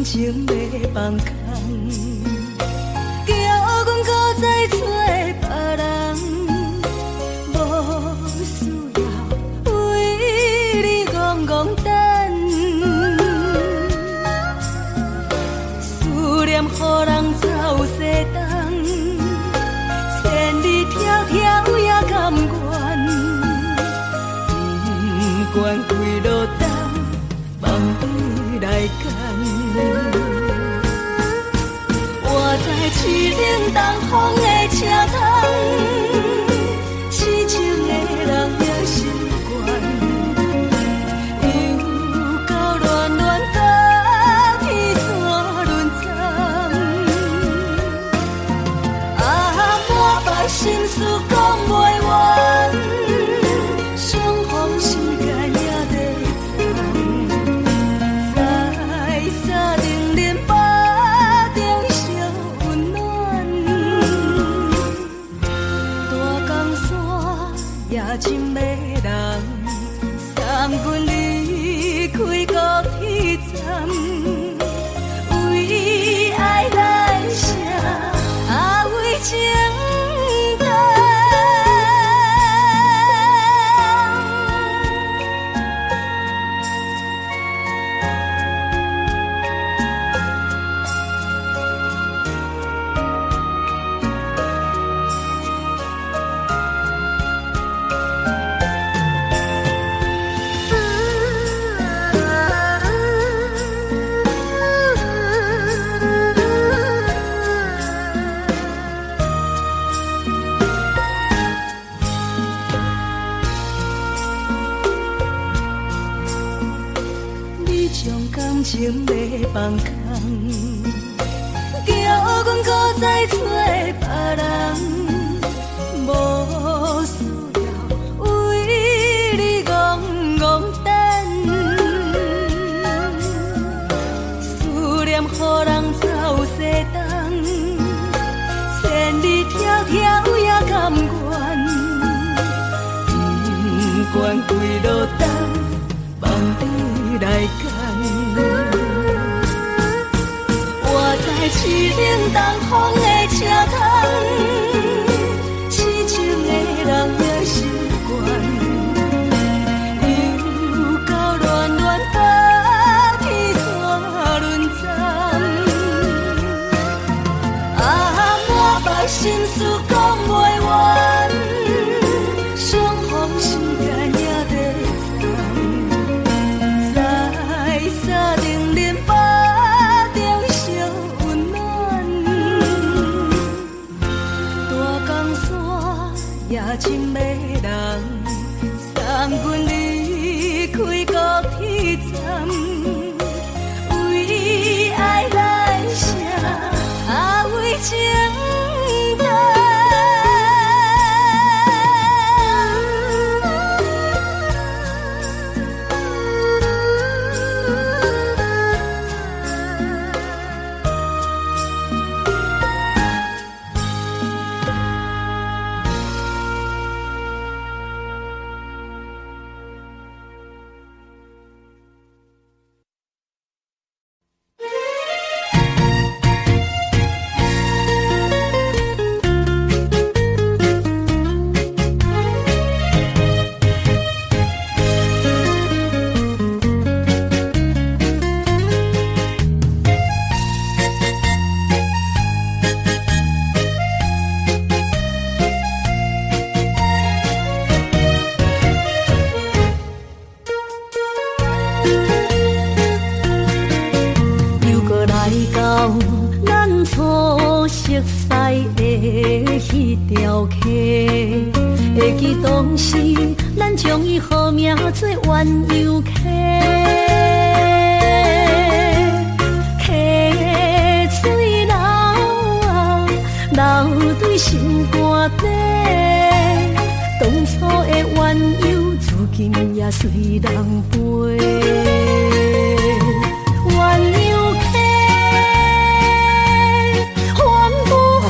感情要放空，叫阮搁再找别人，无需要为你戆戆等，思念予人走西东，千里迢迢也甘愿，不管几路东，梦伊来牵。我在市顶东风的车窗，痴情的人也习惯，又到乱乱甲天山轮站。满腹心事讲袂完，相逢时间也在藏，在沙冷冷巴中烧温暖。大江山也真迷人，三军离开高铁站，为爱来写为情。感情要放空，叫阮搁再找别人，无需要为你戆戆等，思念予人走西东，千里迢迢也甘愿，不管几路东，梦你来牵。我在市顶东风的车窗，痴情的人也习惯，又到乱乱甲天山轮站。满腹心事讲袂完，相逢时间也在藏，在沙冷冷巴中烧温暖。大江山也真迷人，三军离开高铁站，为爱来写为情。会记当时，咱将伊号名做鸳鸯溪，溪水流流对心肝底。当初的鸳鸯，如今也随人飞。鸳鸯溪，风不回。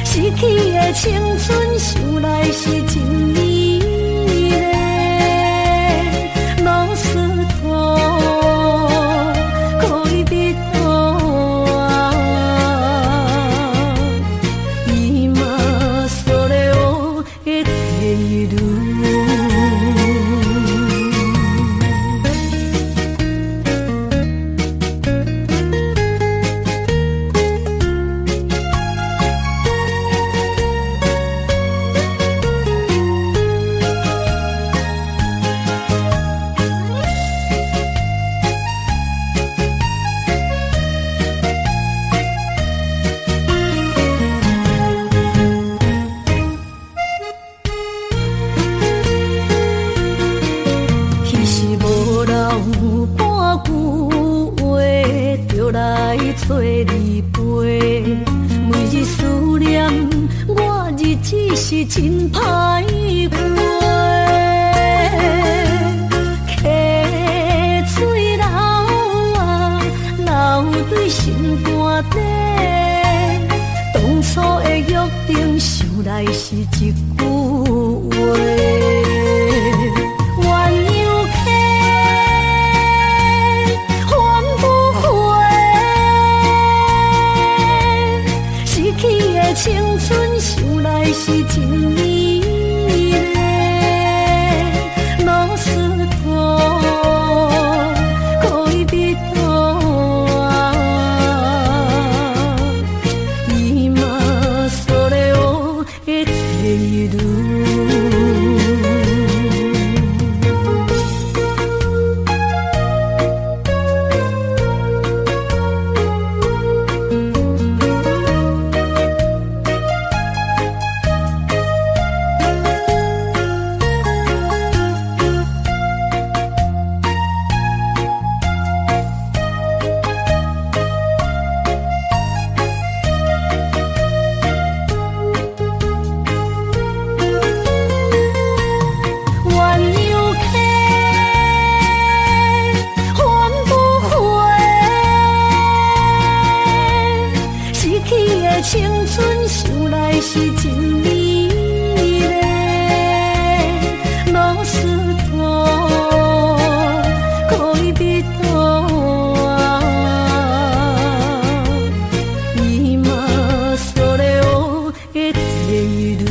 逝去的青春，想来是真美丽。老师徒。是真歹过，溪水流啊流对心肝底，当初的约定想来是一句话。青春想来是真美丽，老师徒可以比拖啊，伊嘛所了的退路。青春想来是真美丽，老师徒可以比拖啊，伊嘛所了的退路。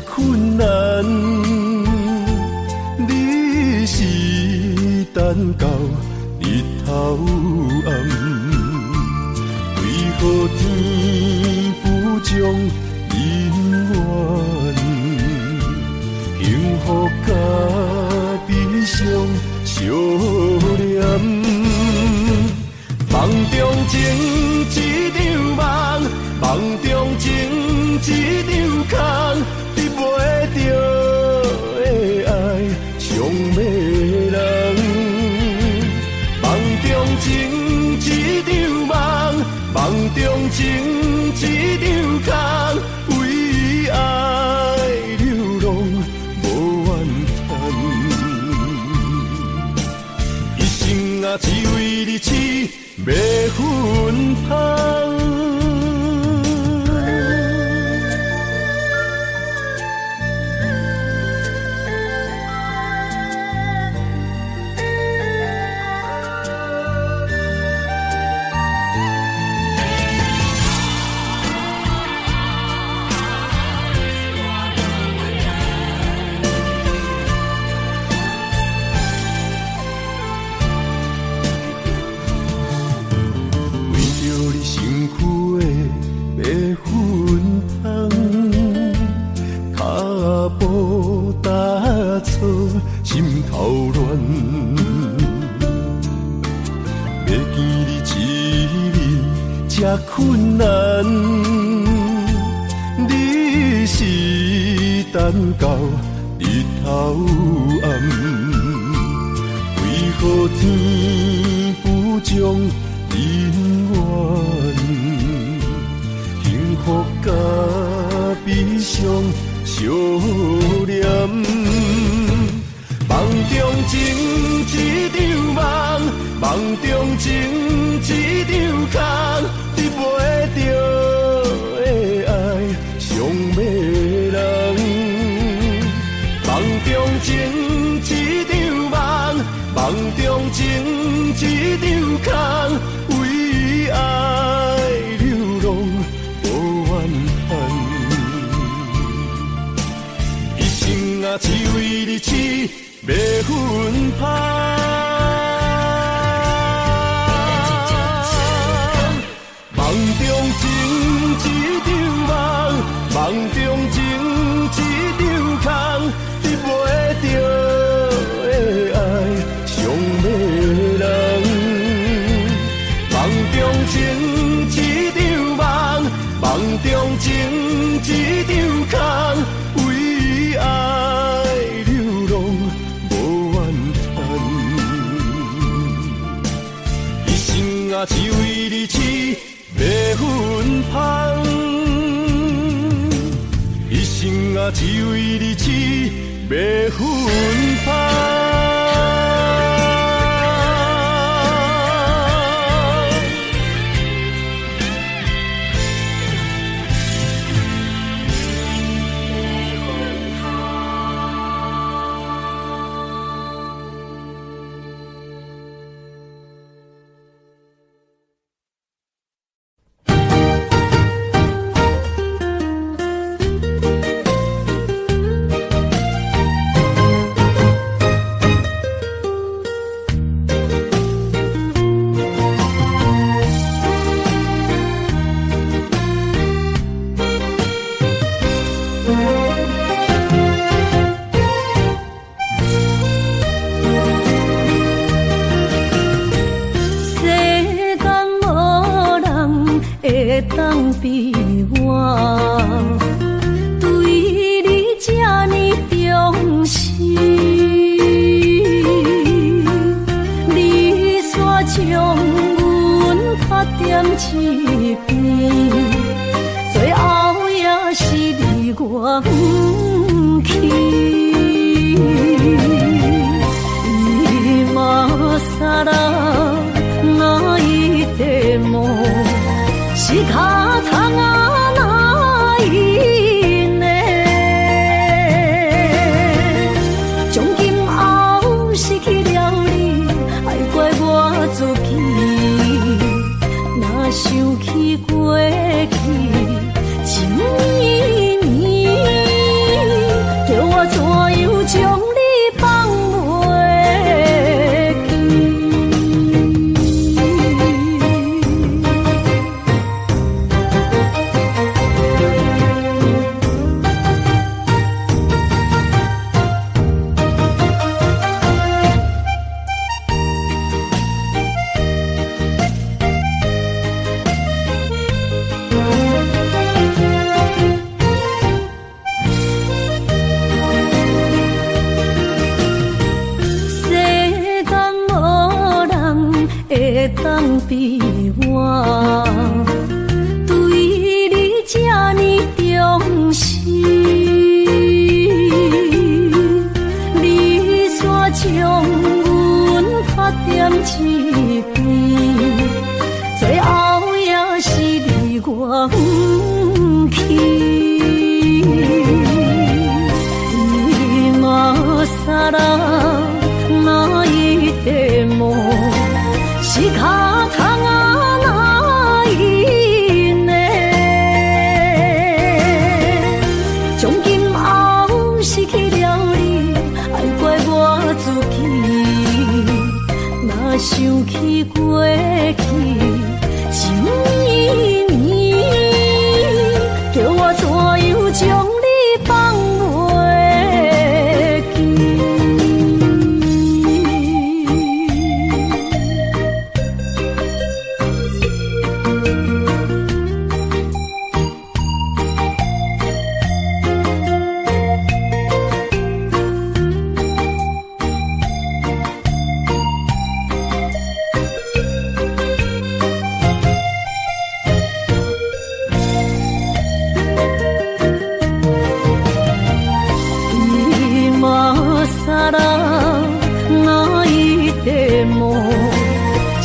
困难，你是等到日头暗，为何天不将恩怨，幸福甲悲伤相连？梦中情一场梦，梦中情一场空。袂着的爱，伤迷人。梦中情一场梦，梦中情一场空，为爱流浪无怨叹。一生啊，只为你痴，袂分芳。心头乱，要见你一面这困难，你是等到日头暗，为何天不种恩怨，幸福甲悲伤相连。梦中情一场梦，梦中情一场空，得袂着的爱上迷人。梦中情一场梦，梦中情一场空，为爱流浪无怨恨。一生啊，只为你痴，袂分芳。梦中情一场梦，梦中情一场空，得袂着的爱上迷人。梦中情一场梦，梦中情一场空，为爱流浪无怨恨。一生啊，只为你痴，袂分芳。一生啊，只为你痴，袂分芳。当比我对你这呢重视，你煞将阮拍点一边，最后也是你我不去。今さら泣いても仕方がないね。从今后失去了你，爱怪我自己。若想起过去情意绵，叫我怎样将你放袂记？当比我对你这呢重视，你煞将阮拍点一边，最后也是你我不去。今さら泣いても仕方がないね。从今后失去了你，爱怪我自己。若想起过去情意绵，叫我怎样将你放袂记？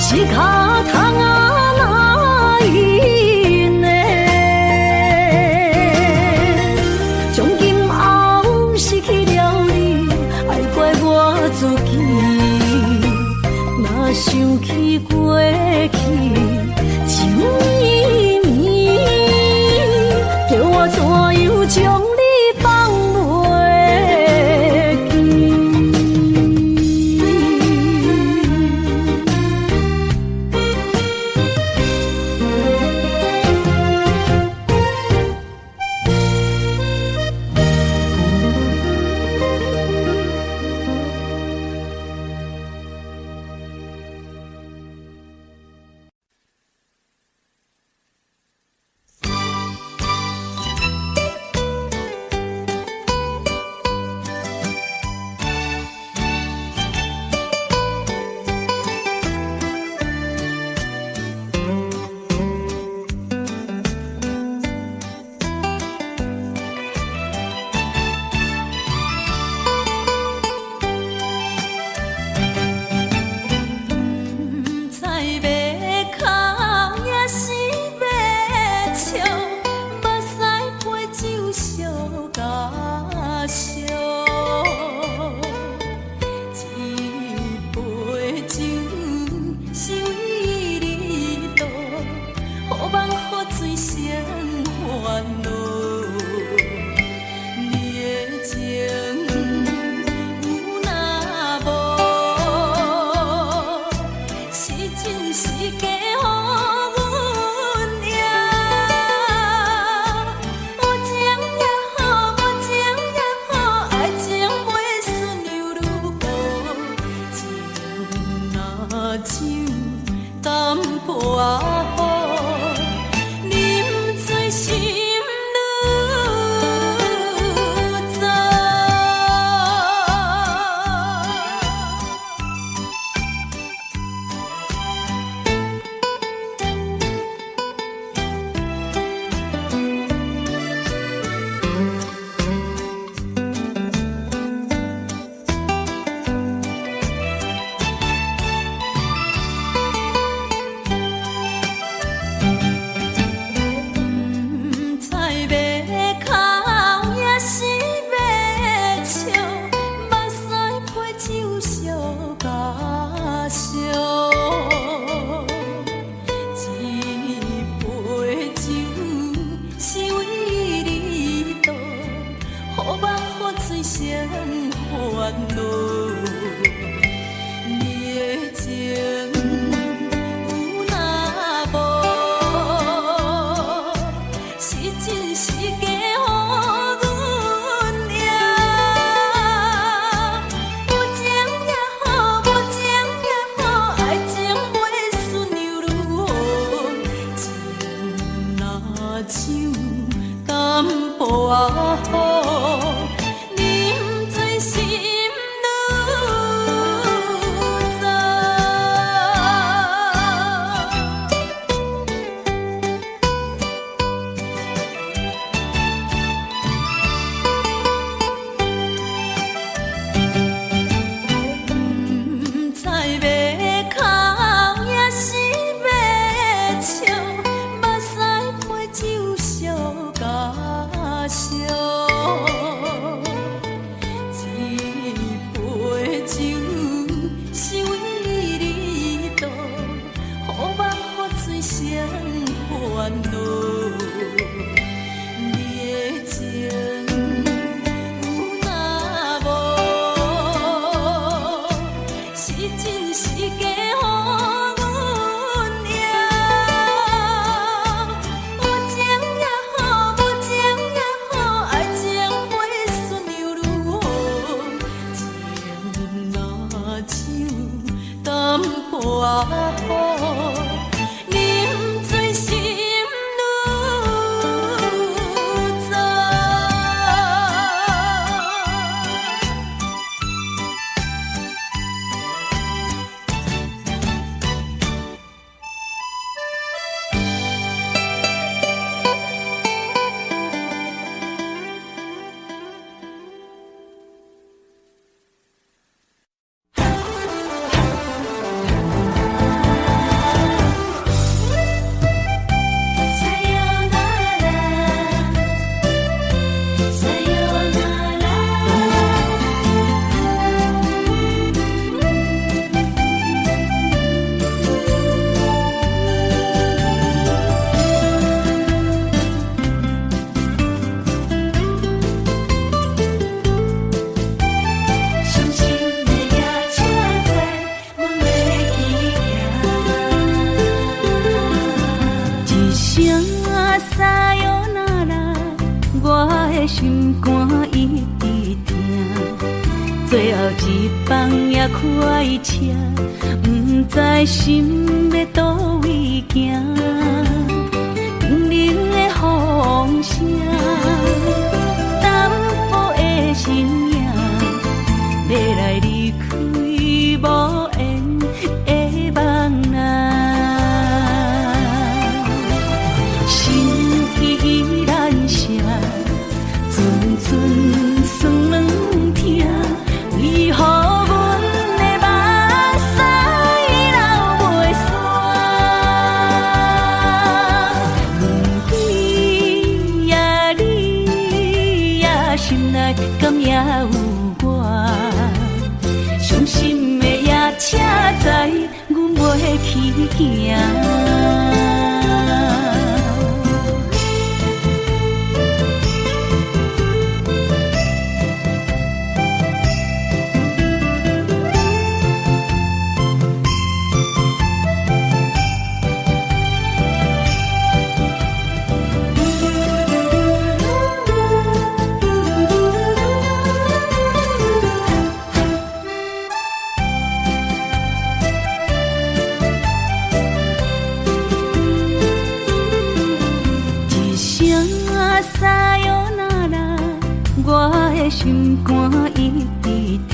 是脚痛啊来呢？从今后失去了你，爱怪我自己。若想起过去，情绵绵，叫我怎样将你放袂记？一放也开车，不知心要倒位行。冷冷的风声，淡薄的身影，要来离开无缘的梦啊。心依然舍，阵阵酸软痛。为何阮的目屎流袂煞？问你呀，你呀，心内敢也有我？伤心的夜车载，阮袂去行。心肝一直疼，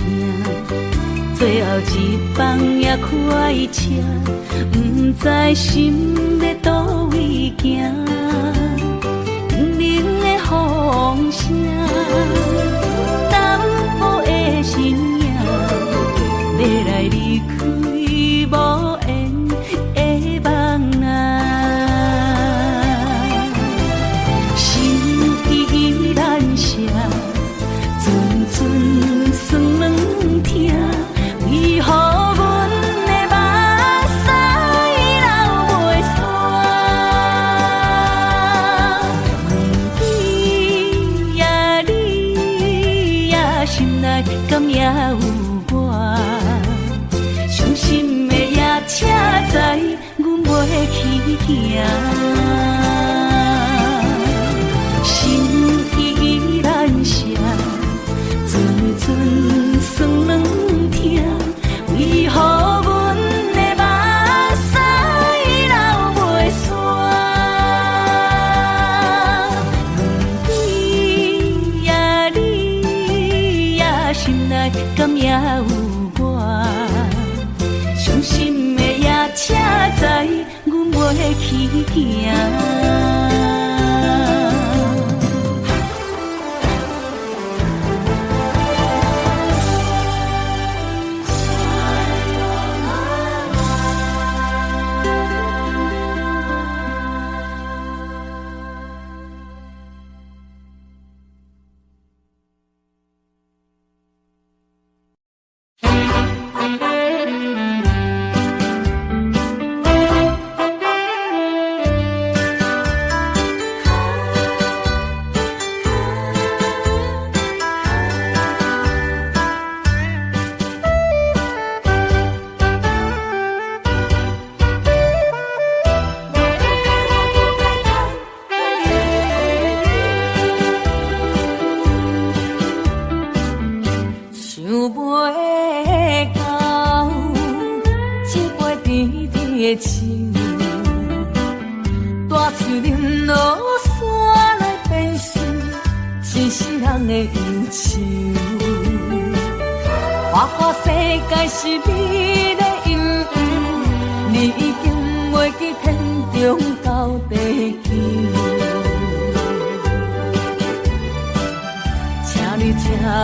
最后一放也开车，不知心要倒位行。冷冷的风声，淡薄的身影，要来离开无缘的梦啊。心依然舍。阵酸软痛，为何阮的目屎流袂煞？问你呀，你呀，心内敢也有我？伤心的夜车载，阮袂去行。心依然舍。阵阵酸软痛，为何阮的目屎流袂煞？问你呀，你呀，心内敢也有我？伤心的夜车载，阮袂去行。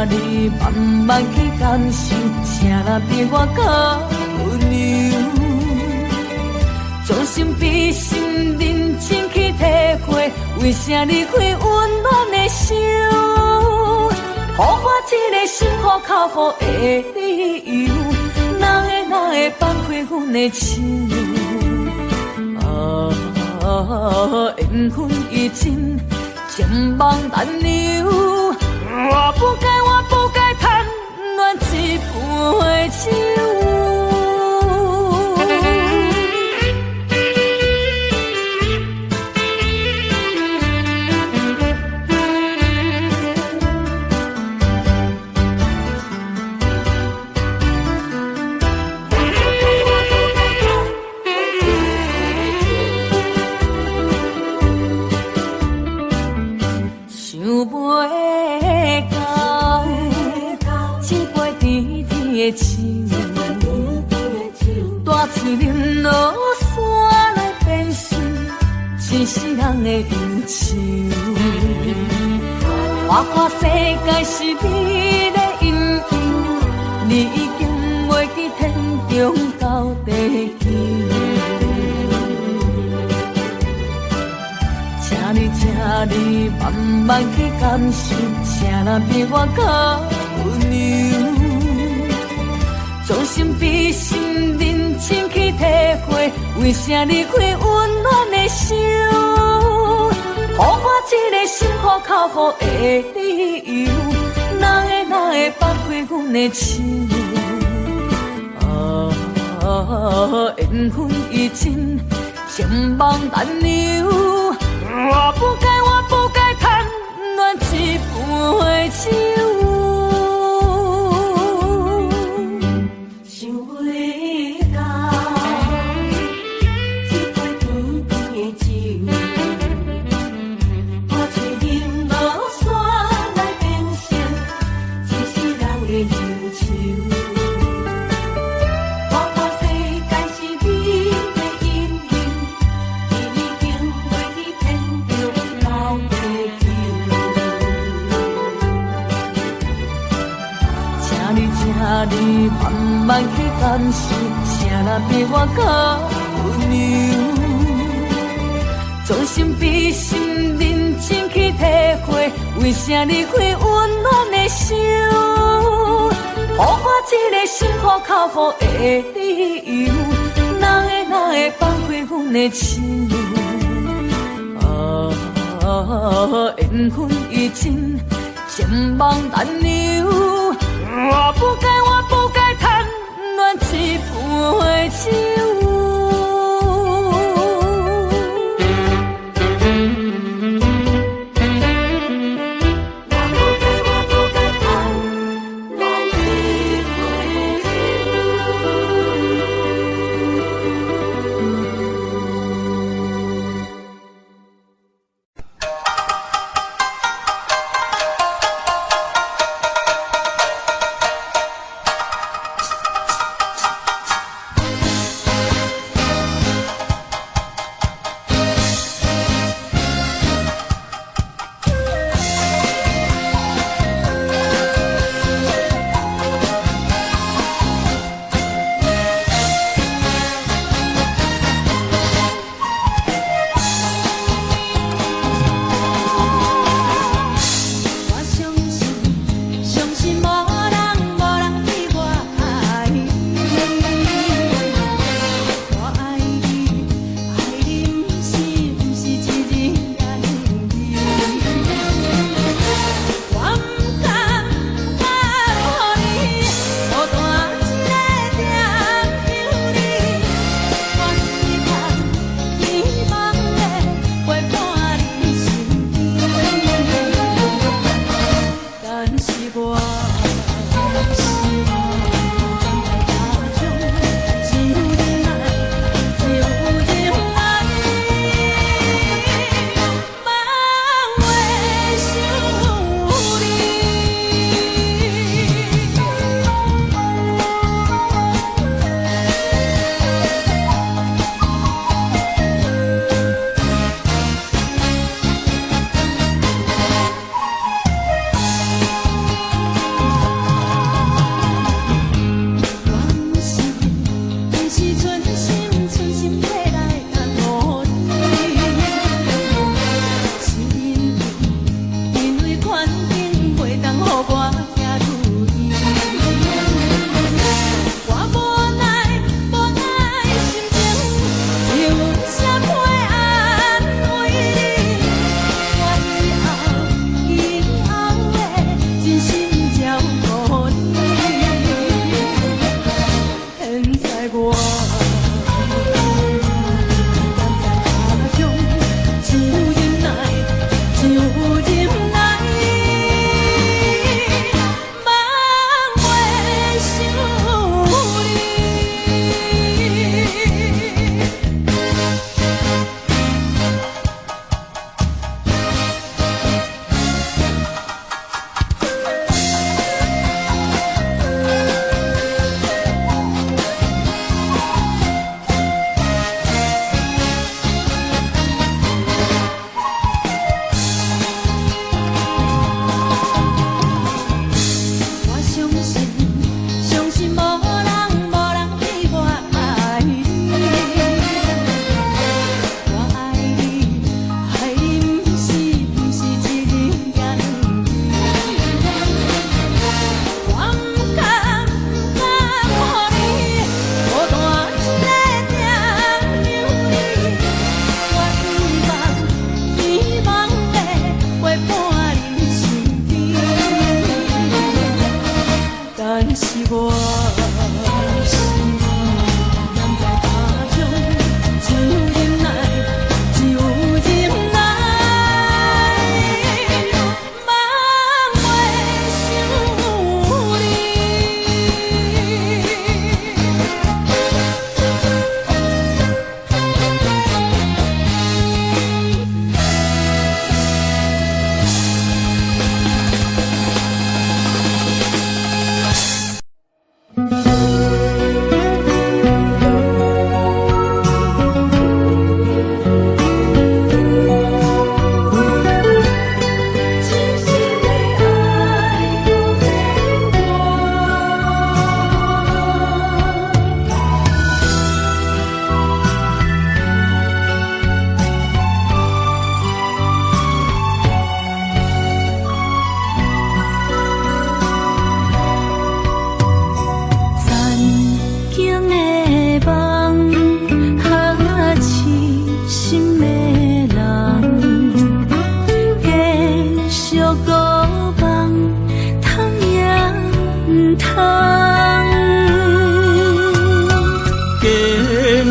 你慢慢去感受，谁人比我较温柔？将心比心，认真去体会，为啥离开温暖的手？予我一个心苦靠乎的理由，哪会放开阮的手？缘分已尽，情梦难留。我不该贪恋一杯酒。我嘴忍落山来变成一世人的忧愁。我看世界是你的阴影，你已经袂记天中到地球。请你慢慢去感受，谁人比我较温柔？将心比心，认真去体会，为啥离开温暖的手？予我一个心苦口苦的理由，哪会放开阮的手？缘分已尽，情网难留。我不该贪恋一杯酒。想袂到一杯甜甜的酒，我却饮落山来变成一世人的忧愁。我看世界是你的阴影，你已经袂记天中到地球。请你慢慢去感受，谁人比我较温柔？将心比心，认真去体会，为啥离开温暖的手？予我一个心苦口苦的理由，哪会放开阮的手？缘分已尽，情网难留。我不该贪恋一杯酒。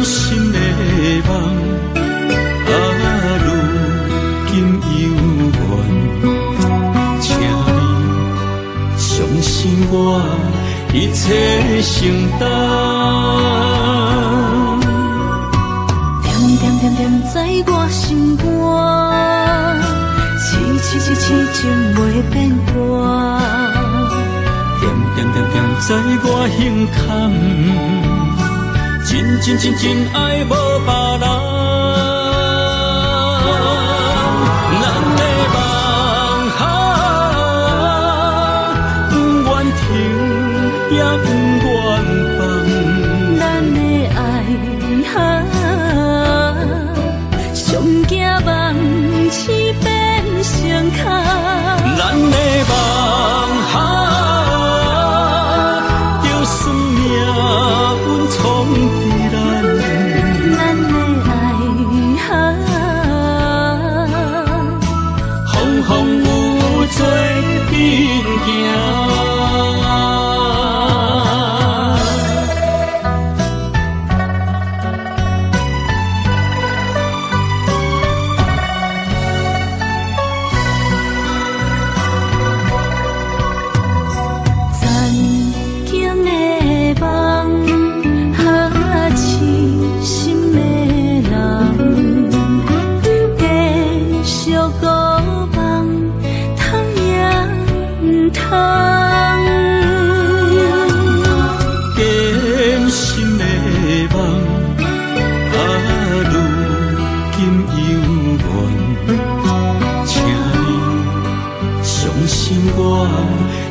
心的梦，如今犹原，请你相信我一切承担。点在我心肝，痴情袂变卦。点在我胸坎，真爱无别人。咱的梦不愿停，也不愿放。咱的爱上惊梦痴变成空。咱的梦就算命运闯伫咱，咱的爱风雨做阵行。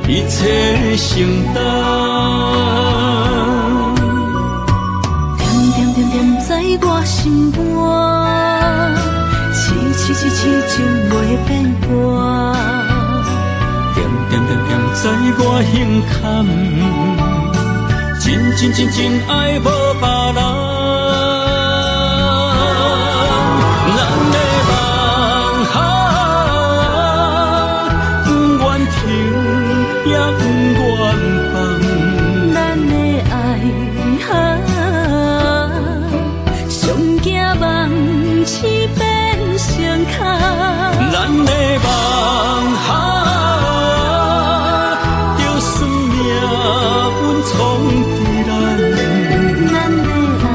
一切承担，点在我心肝，痴情袂变卦。点在我胸坎，真爱无别人。咱的梦不愿停，也不愿放。咱的爱上惊梦痴变成空。咱的梦就算命运闯伫咱，咱的爱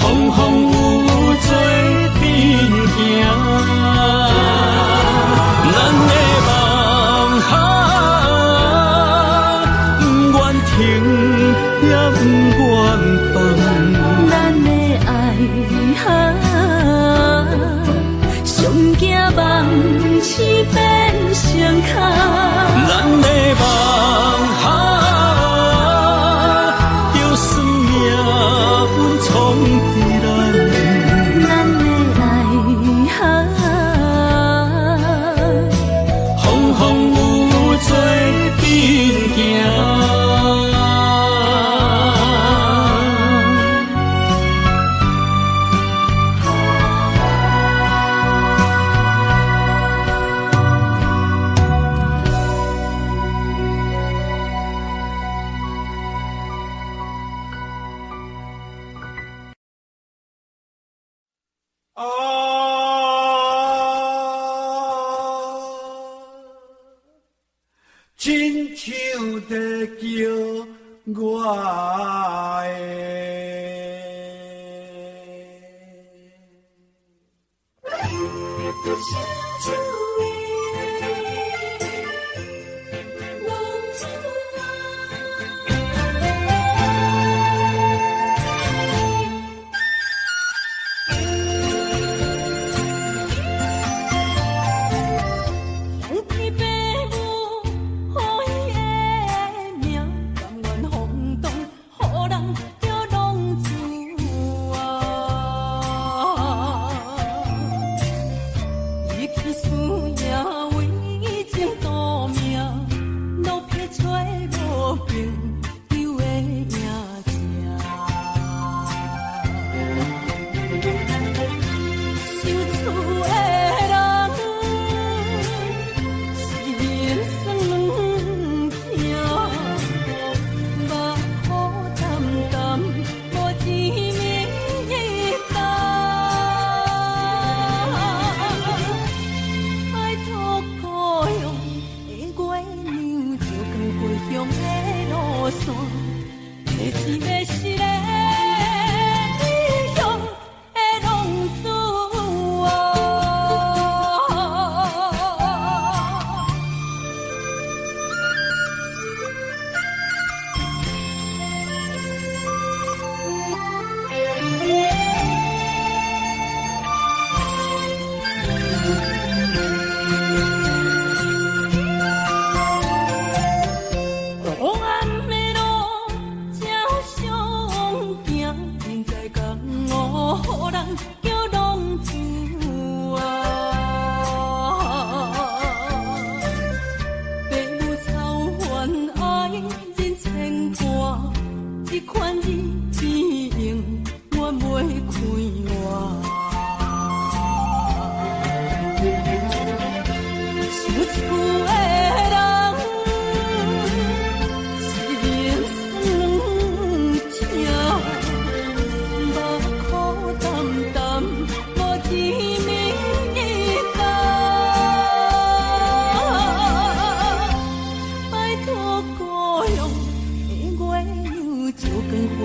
风雨做阵行。咱的梦不愿停，也不愿放。咱的爱上惊梦痴变成空。咱的梦就算命运闯伫咱，咱的爱风雨做阵行。亲像在叫我的。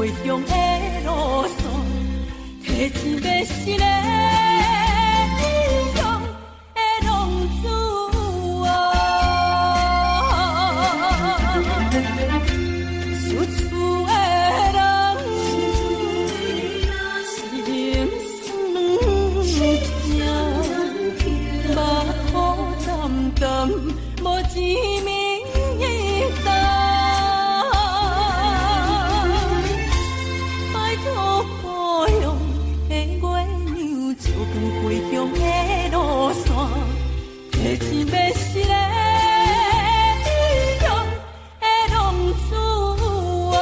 回乡的路线，提钱要是个异乡的浪子啊，想厝的人心酸痛，目雨淡淡，无一明灯。拜托保佑的月亮，照光回乡的路线，提钱要是个异乡的浪子啊。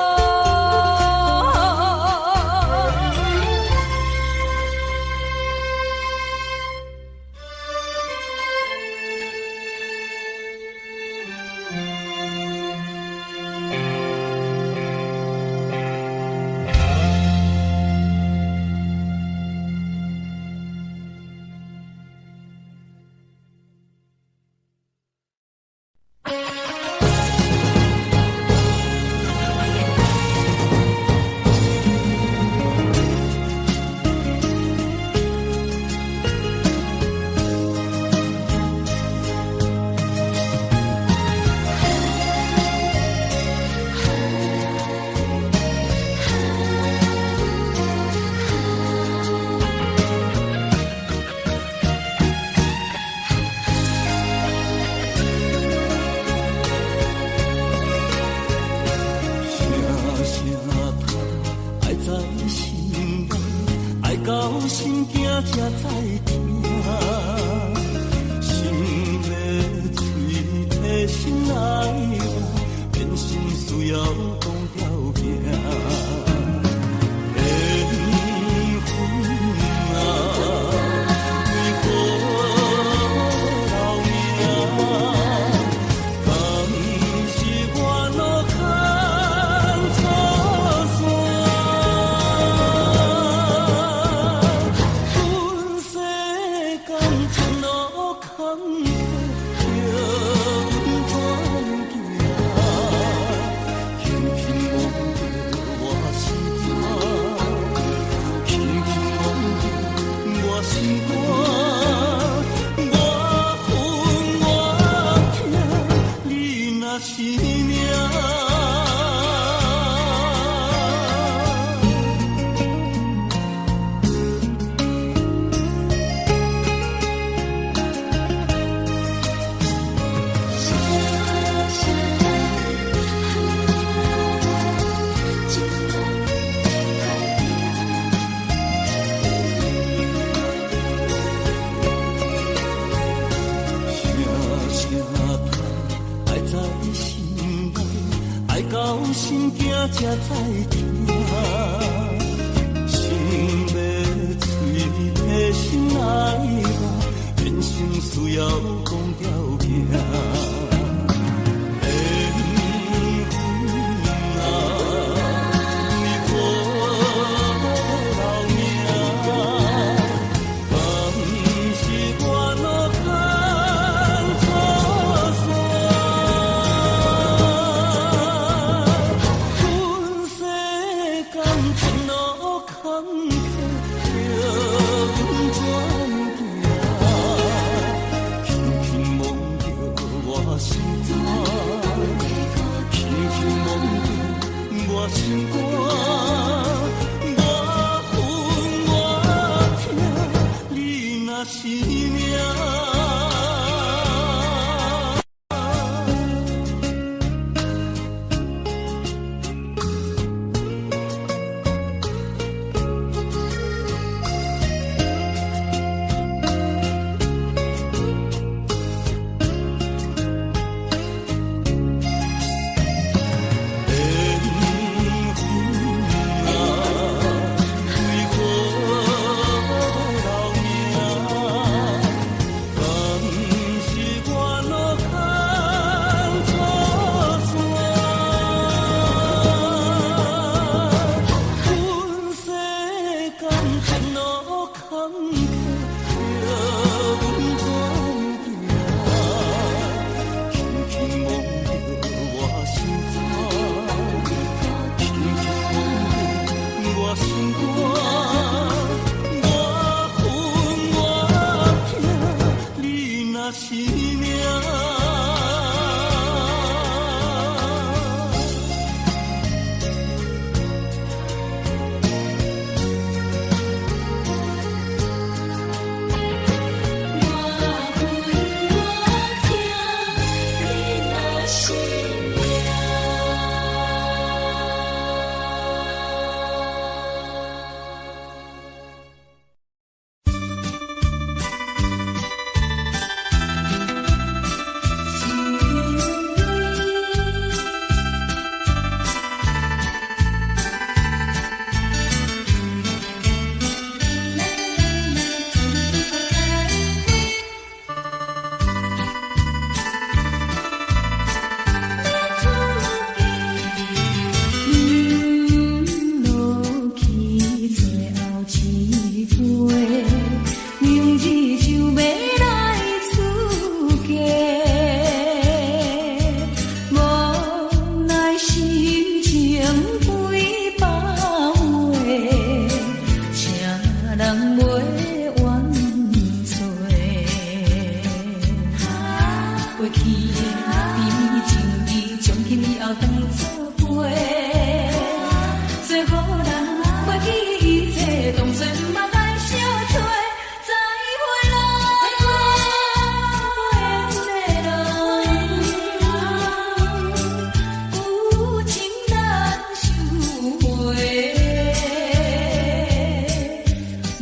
才知听，心要碎的心爱我，变成需要讲条件。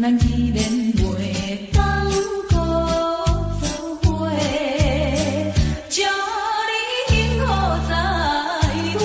咱既然袂当搁做伙，祝你幸福再会。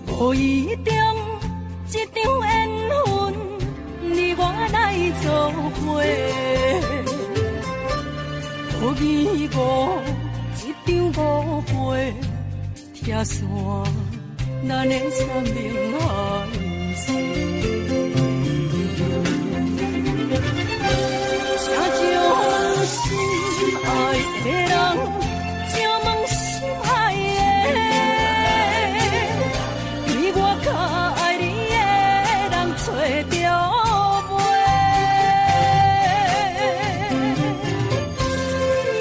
无一定一场缘分，你我来做伙。无义无一场误会，拆散咱的三明海誓。请将心爱的人，请问心爱的。较爱你的人找到袂？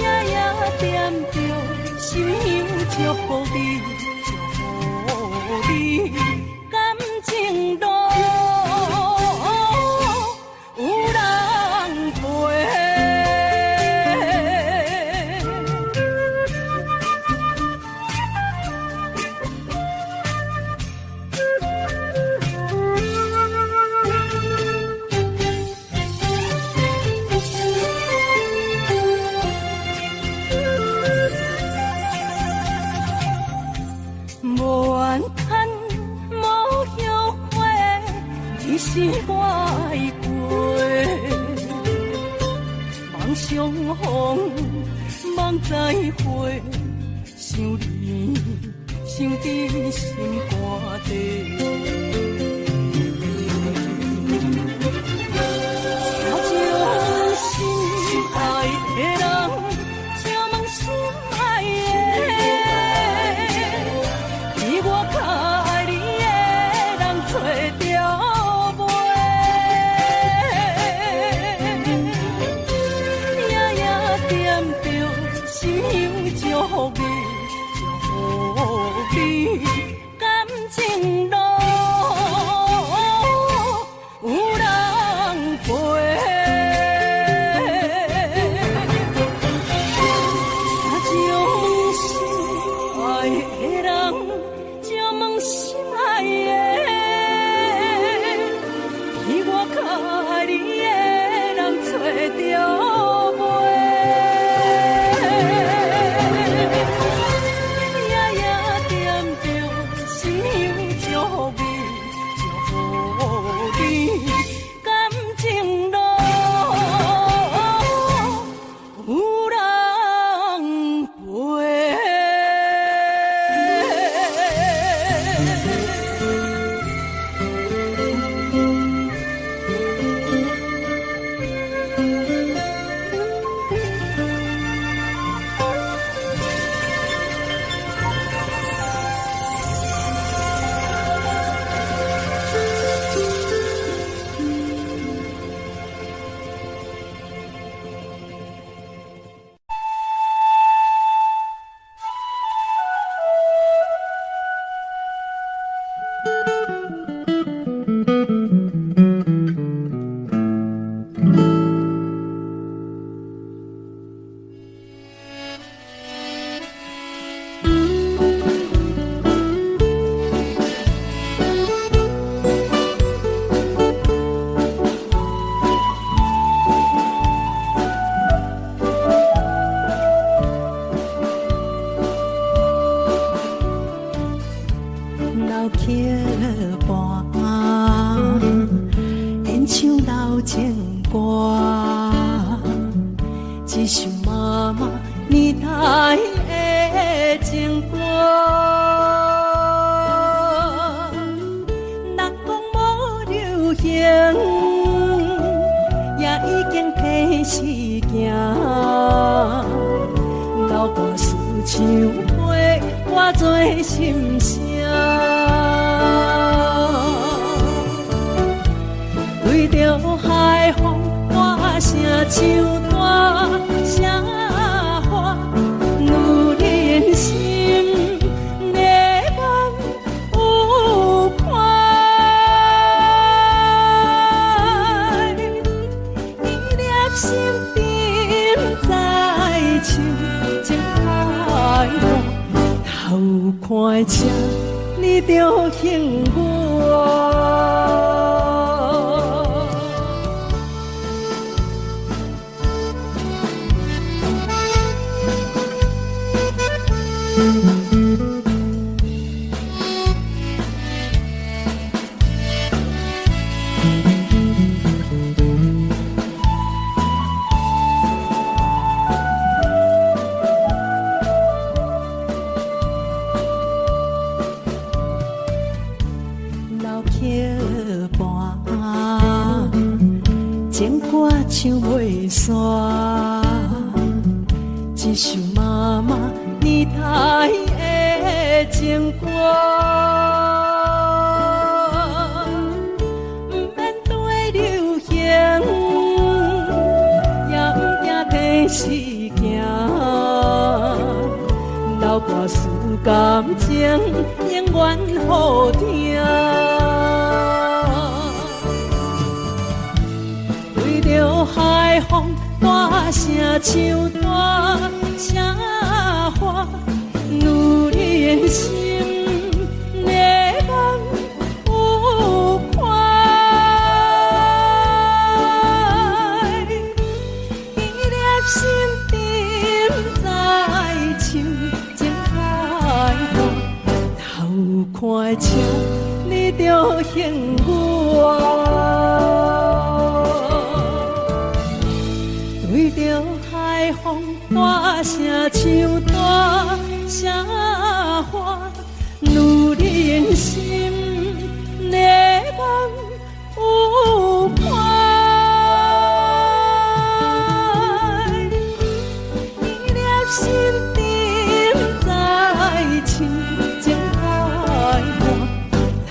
夜夜惦着心香祝福你，祝福你感情路有人陪。是我的过，梦相逢，梦再会，想你，想伫心肝底。请将心行，也已经提示行。流大思像花，我做心声。对着海风大声唱大声话，女人心热望有看。伊粒心沉在唱，情海大，头看车你着幸我。唱袂煞，一首妈妈年代的情歌，不免对流行，也不惊提示行，流歌词感情永远好听。着海风大声唱大声话，女人心热望有看。伊粒心沉在唱，情海大，头看车你着幸我。对着海风大声唱大声话，女人心热望有看。伊粒心沉在唱，情海大，头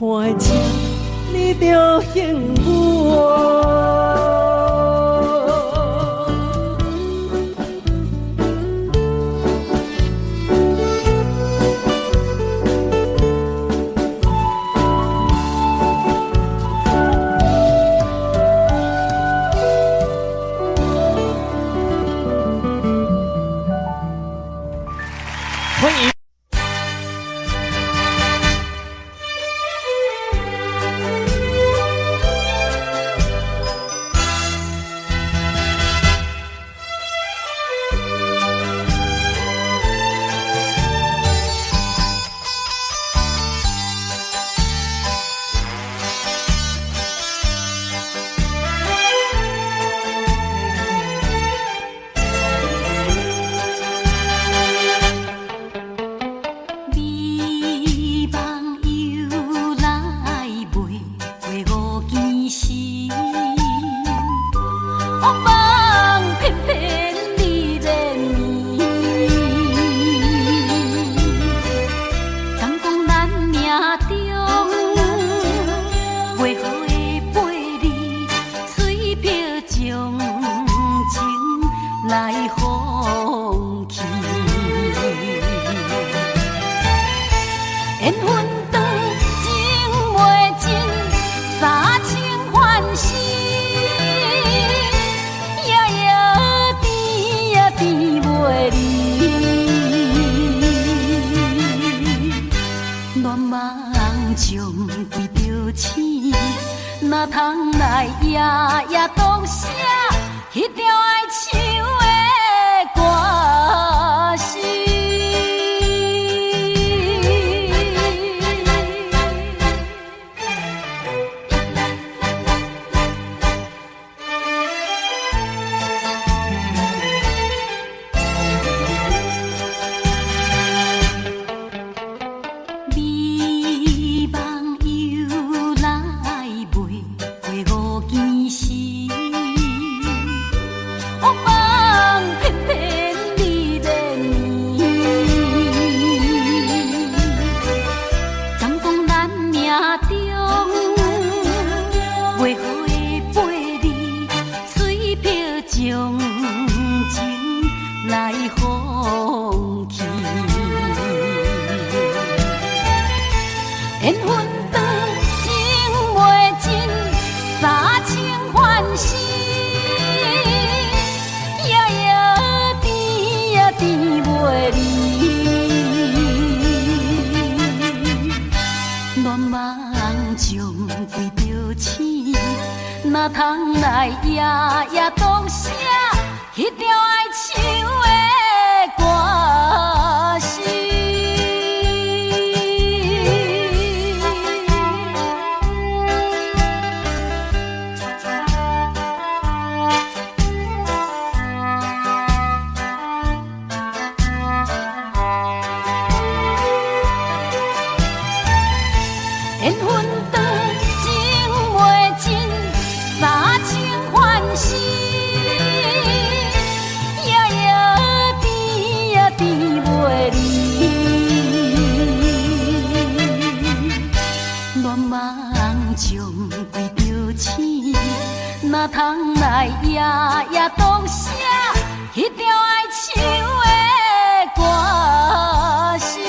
看车你着幸我。哪通来夜夜读写迄条爱唱的歌词？美梦又来袂。醒，哪通来夜夜当写迄条爱唱的歌词？缘分长情袂尽，三情换死，夜夜甜也甜袂离。恋梦中为着醒，哪通来夜夜当写迄条爱唱的歌词？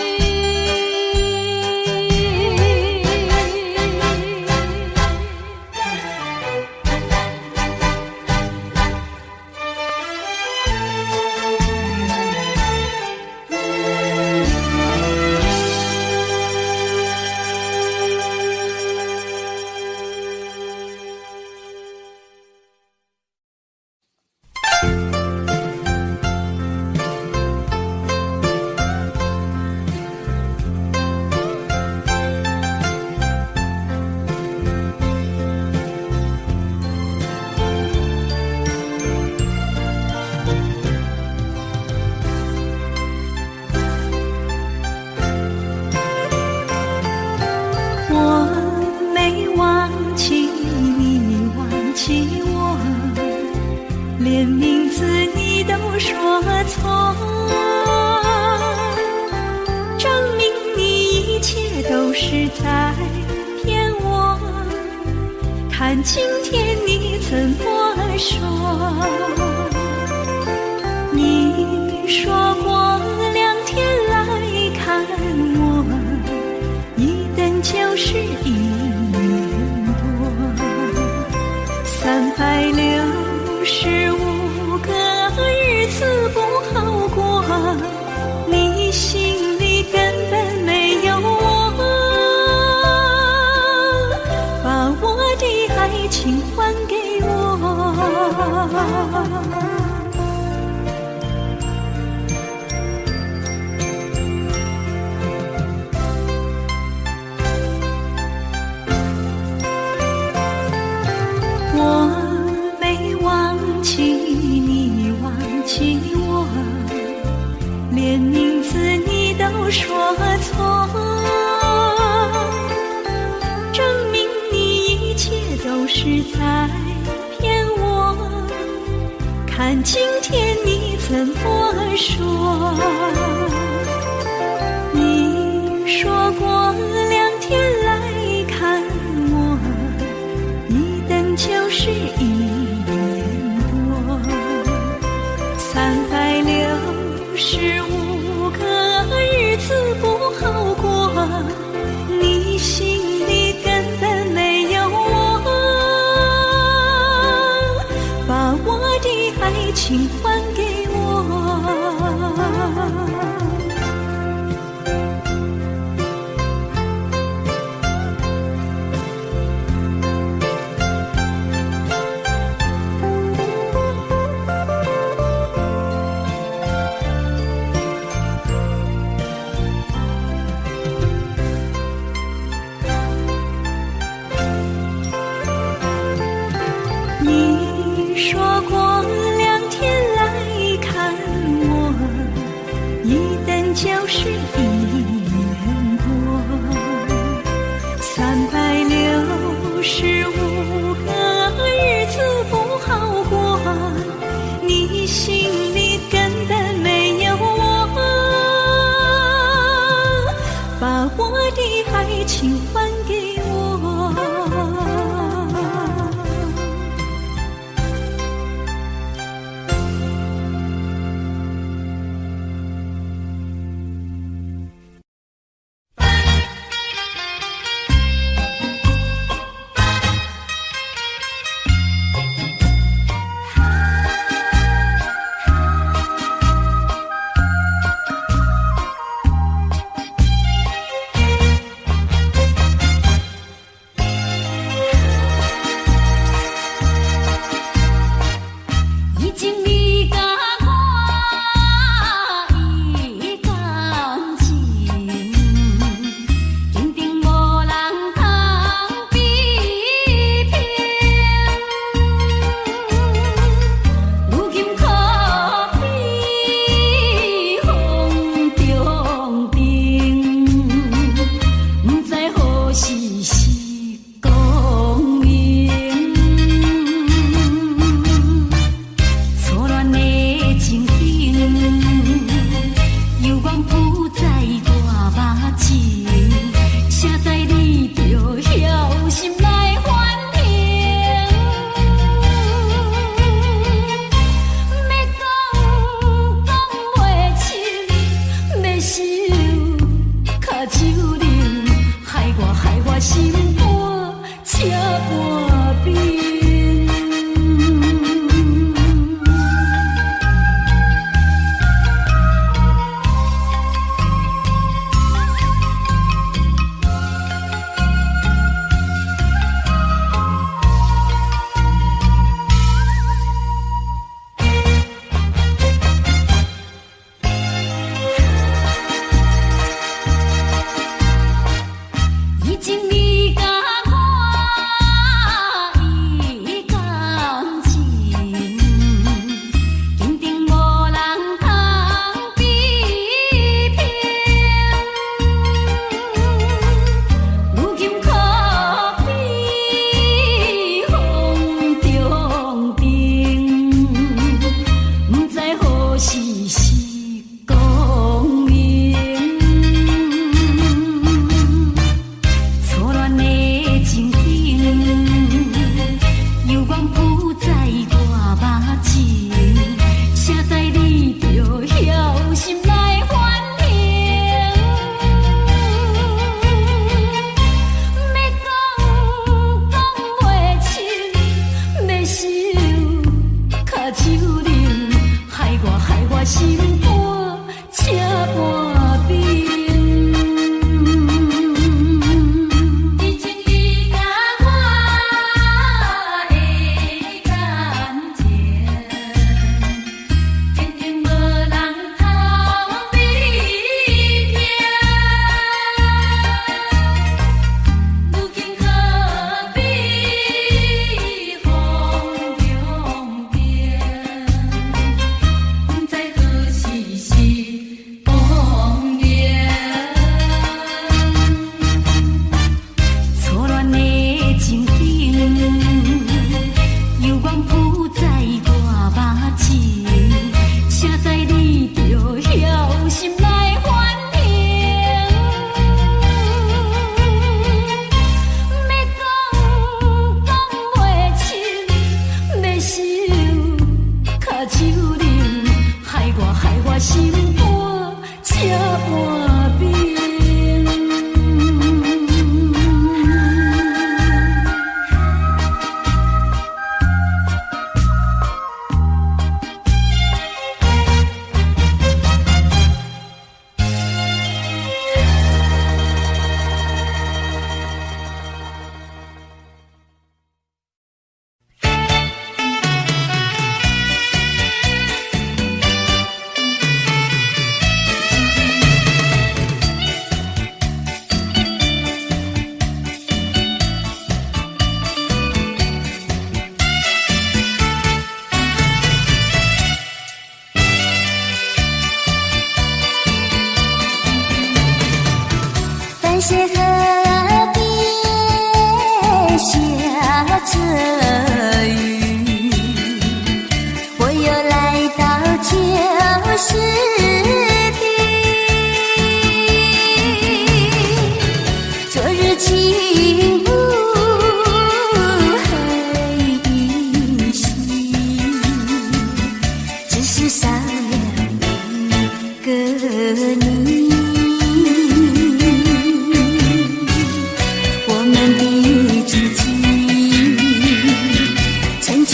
连名字你都说错，证明你一切都是在骗我。看今天你怎么说？你说过2天来看我，一等就是1年多，365个日子不好过，你心里根本没有我，把我的爱情还给我。连名字你都说错，证明你一切都是在骗我。看今天你怎么说？你说过2天来看我，一等就是1年多，365个日子不好过，你心里根本没有我，把我的爱情还给我。你说过2天来看我，一等就是1年多，365个日子不好过，你心里根本没有我，把我的爱情还给我。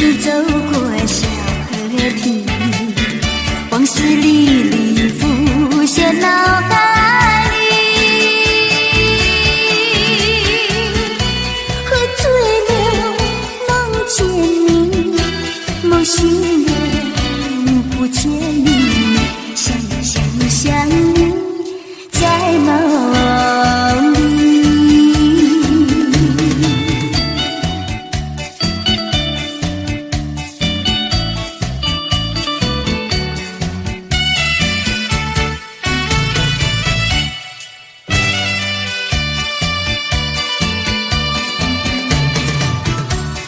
去走过小河堤，往事历历浮现脑海里，喝醉了梦见你，梦醒了不见你，想你在梦里。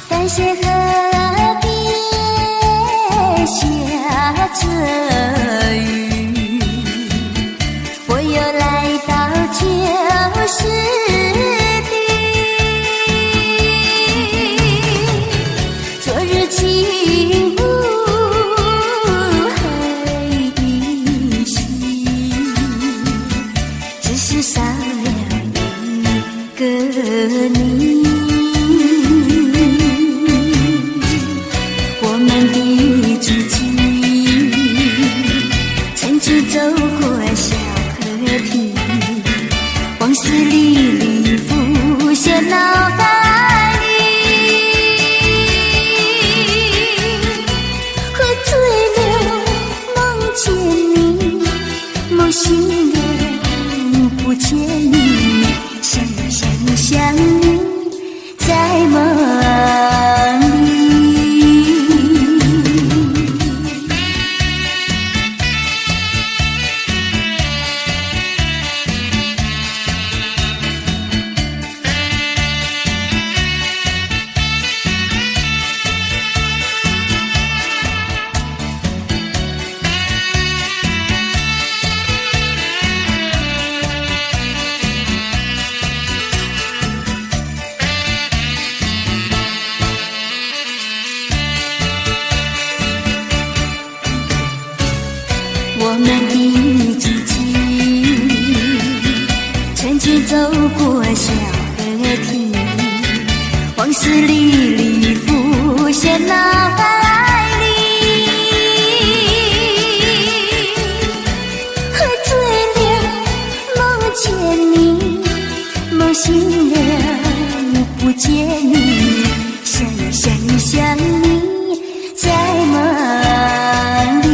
淡水河边下着雨，我又来到旧时地，昨日轻舞黑依稀，只是少了一个你。我们的足迹曾经走过小河堤，往事历历浮现脑海里，喝醉了梦见你，梦醒了不见你，想你在梦里。我们的足迹曾经走过小河堤，往事历历浮现脑海里，喝醉了梦见你，梦醒了不见你，想你在梦里。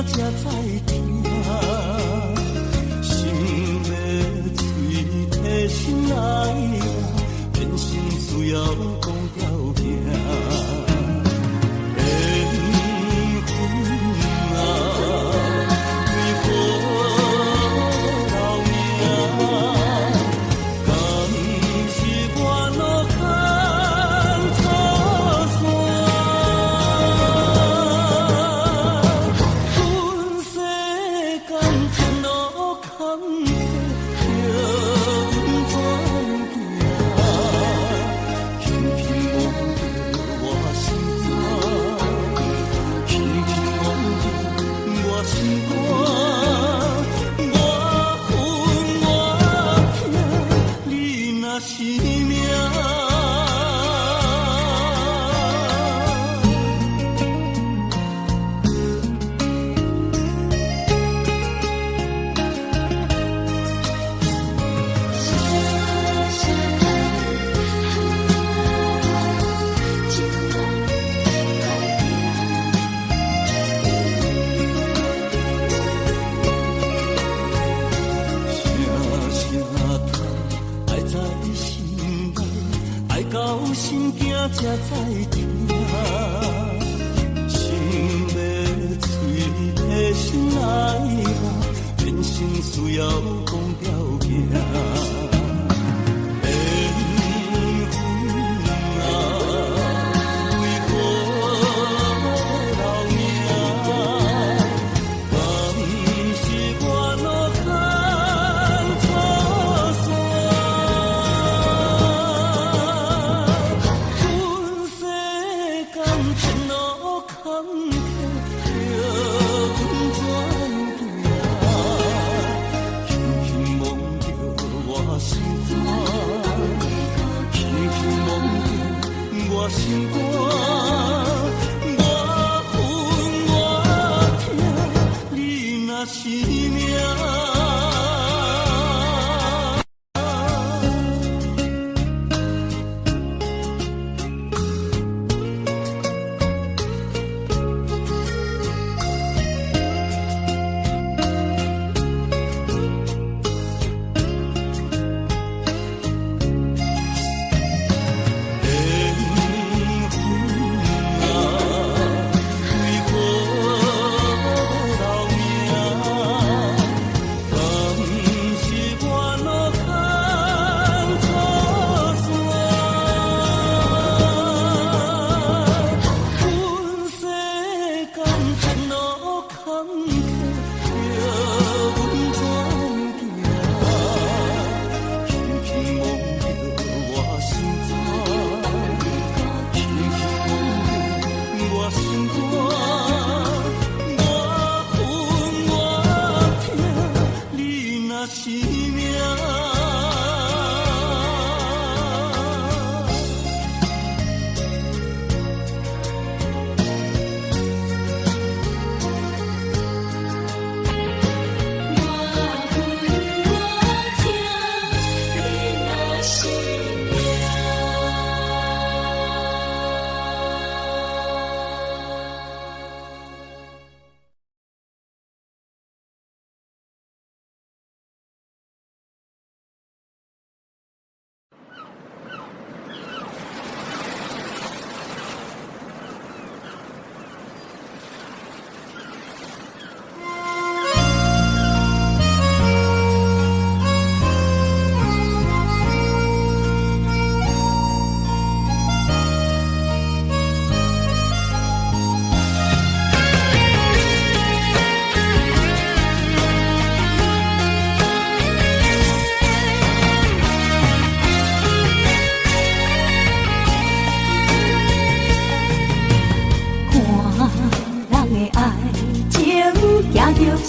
才知听，心要嘴替心来话，变成需要讲条件。缘分啊，为何留命？敢是我路坎错线？世间前路坎坷，叫阮怎行？轻轻摸着我心肝，轻轻摸着我心肝，我恨我痛，你若是命。到心境才知听，心要嘴替心来话，变成需要讲条件。缘分啊，为何留命？敢是我路坎错线？前路坎坷，叫阮怎行？轻轻摸着我心肝，轻轻摸着我心肝，我恨我痛，你若是命。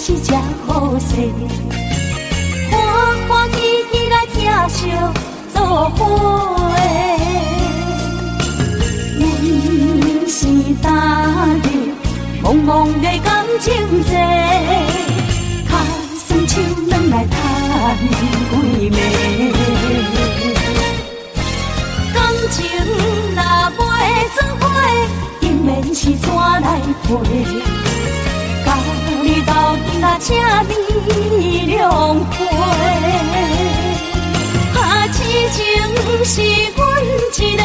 是这好势，欢欢喜喜来听相做伙的。阮是搭着茫茫的感情线，脚酸手软来叹几暝。感情若袂做伙，永远是怎来陪？这美良陪。痴情是阮一个，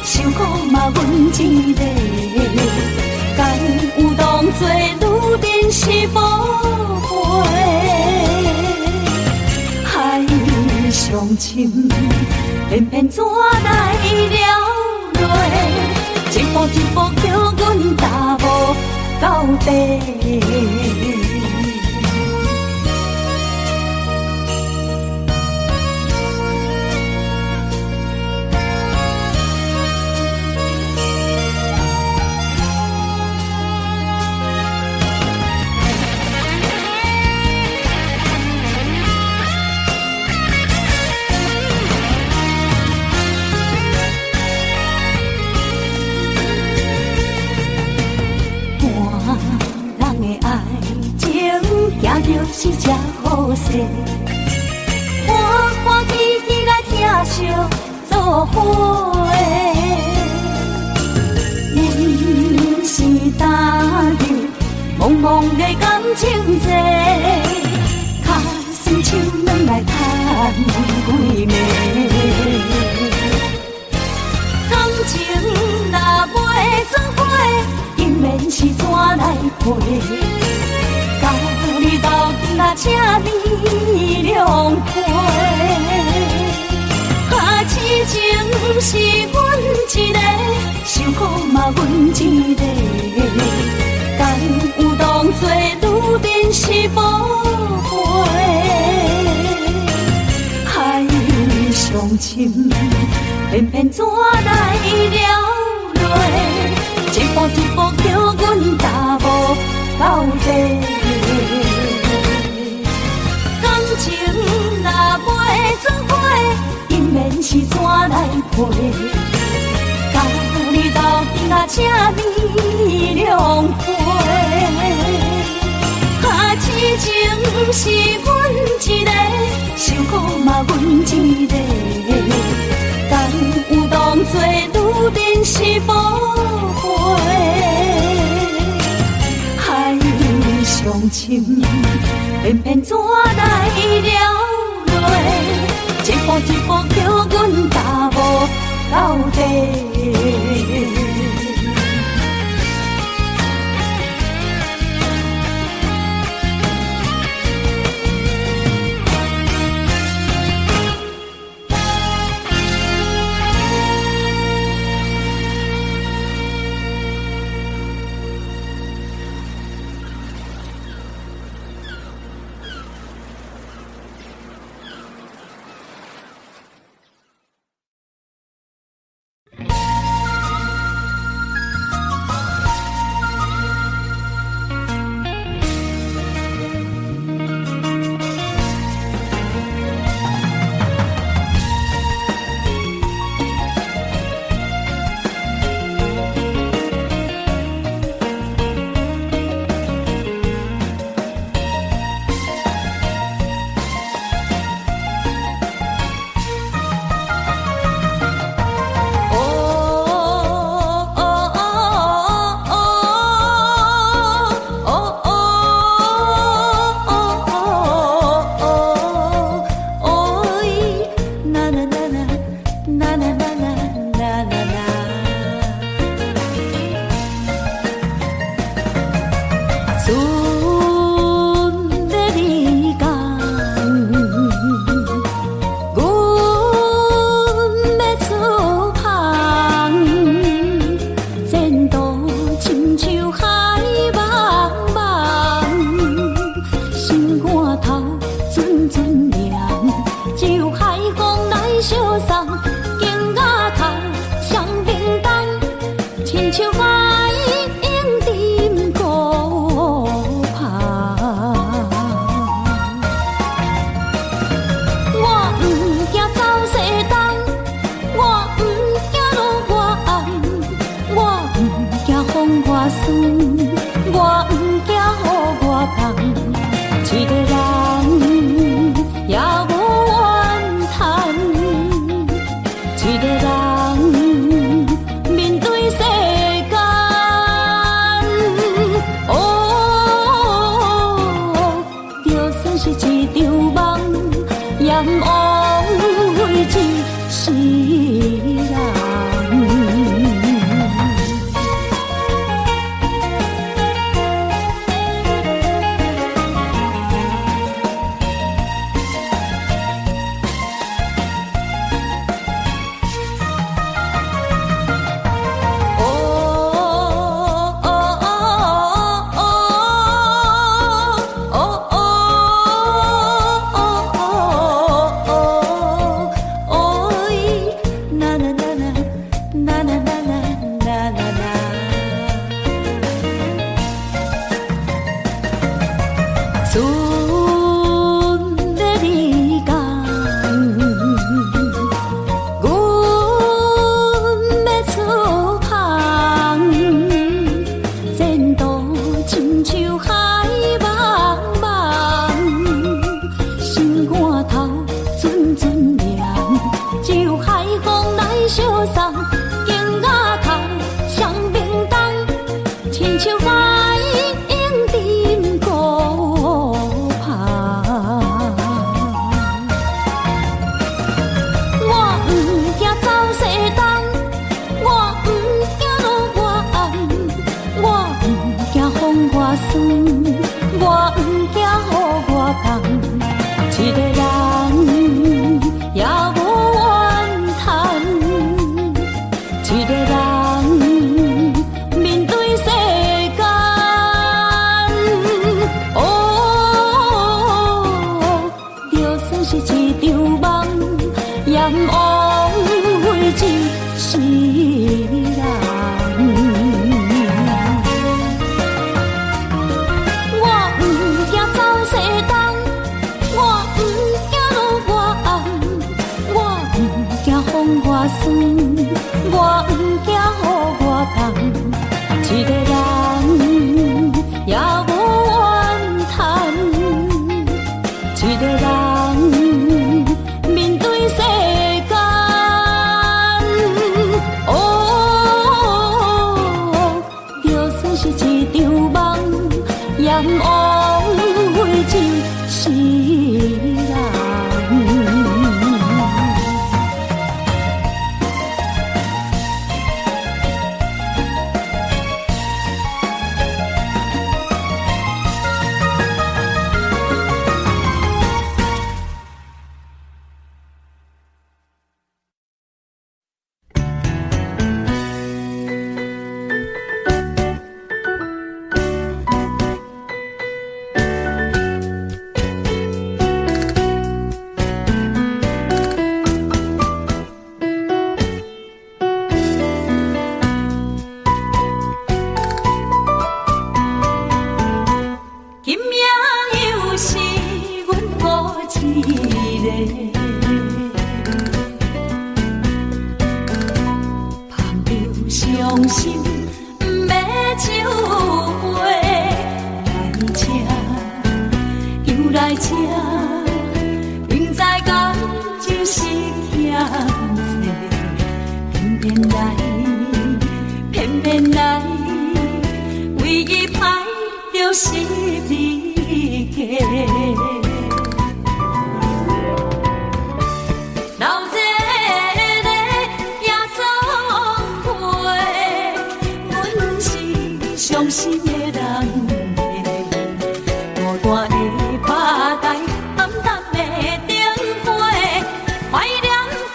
受苦嘛阮一个，敢有当作女人是宝贝？海上深，偏偏怎来了落？一步一步叫阮踏无到底。行就是这好势，欢欢喜喜来疼惜做伙。人生打入茫茫的感情债，卡算手软来叹几暝。感情若袂做伙，因免是怎来陪？家己斗阵啊，这美良陪。痴情是阮一个，受苦嘛阮一个，敢有当作女人是宝贝？海上深，偏偏怎来了落？一步一步叫阮踏无到底。感情若袂做伙，因免是怎来陪？家己斗阵啊，这美良陪。痴情是阮一个，受苦嘛阮一个，敢有当作女人是宝贝？海上深，偏偏怎来了落？一步一步叫阮踏无到底。啦啦啦啦啦啦啦。春的离港，阮要出航，前途亲像海茫茫，心肝头阵阵凉，只有海风来相送，镜仔头双明灯，亲像海鹰沉孤旁。我不惊走西东，我不惊路外暗，我不惊风外酸，我不惊雨外重。一个人也无怨叹，一个人面对世间，就算是一场梦，也毋枉费一世人。我不惊走西东，我不惊路外暗，我不惊风外酸，我不惊雨外重。一个人也无怨叹，一个人面对世间，就算是一场梦，也毋枉费一世人。今夜又是阮孤一个，捧着伤心不要收回，来这又来这，明知感情是欠债，偏偏来，偏偏来，为伊歹着是你家。老这个也总会，阮是伤心的人，孤单的拍台，暗淡的灯花，怀念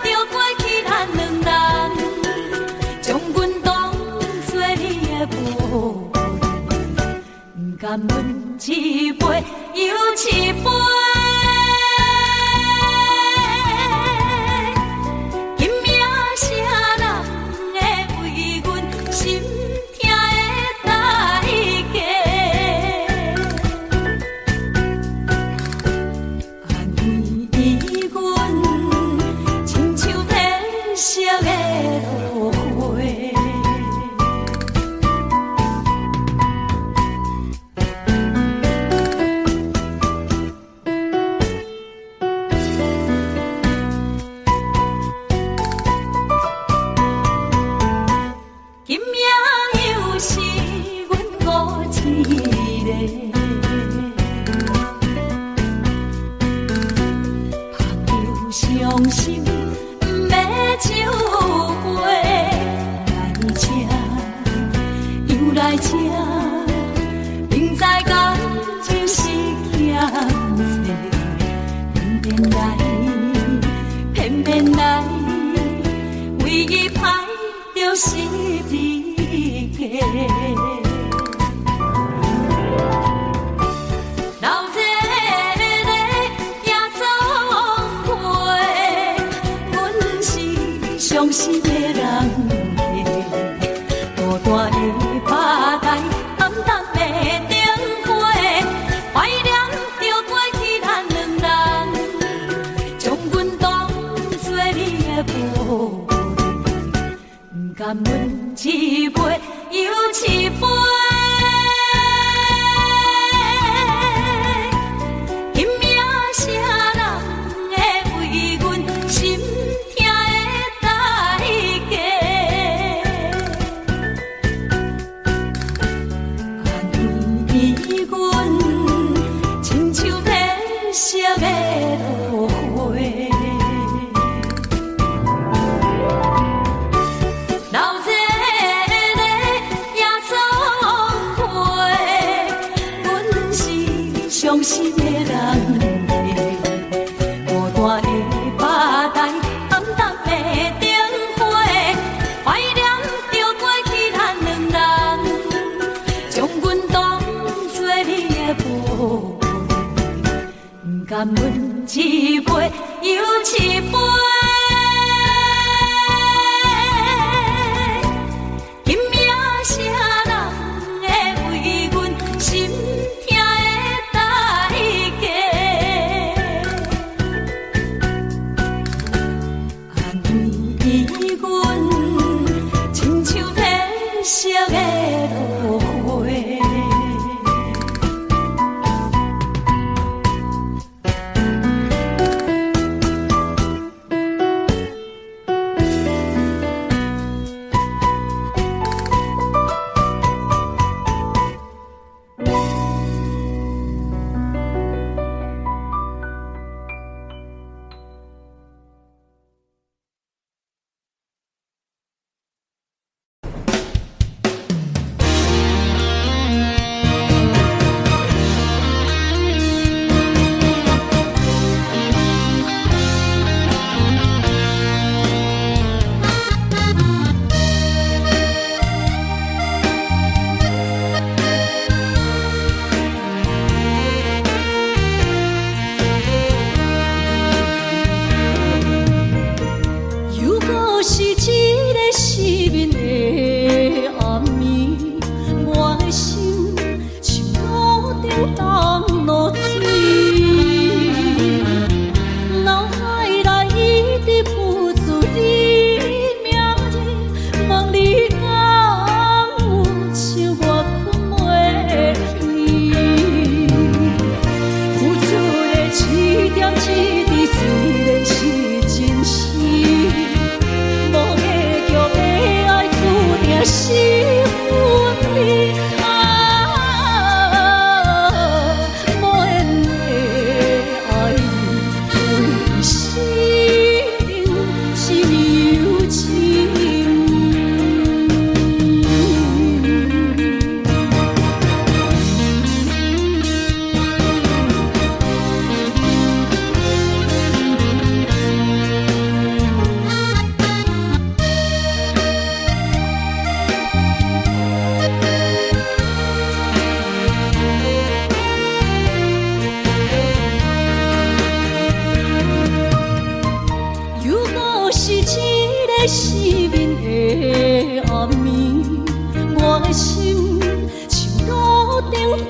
着过去咱两人，将阮当作你的无。不甘阮一杯又一杯，今夜啥人会为阮心痛的代价？安慰阮，亲像天色的落花。今夜又是阮孤一个，捧着伤心不要收回，来这又来这，明知感情是欠债，偏偏来，偏偏来，为伊歹着是你家。老这个也总会，阮是伤心的人。甘阮一杯又一杯。今夜啥人会为阮心痛的代价？安慰阮，亲像褪色的落花。老热的夜总会，阮是伤心的人个，孤单的巴台，暗淡的灯火，怀念着过去咱两人，将阮当作你的宝贝，不甘阮一杯又一杯。今夜啥人会为阮心痛的代价？安慰阮，亲像褪色的落花。如果是一个失眠的暗暝，我的心像路中东落水，脑海内一直浮出你名字，望你敢有像我困袂去，付出的一点一滴虽然是真实。无假叫的爱注定是分离啊！无缘的爱为生是忧情。如果是一个失眠的暗暝，我的心像路中东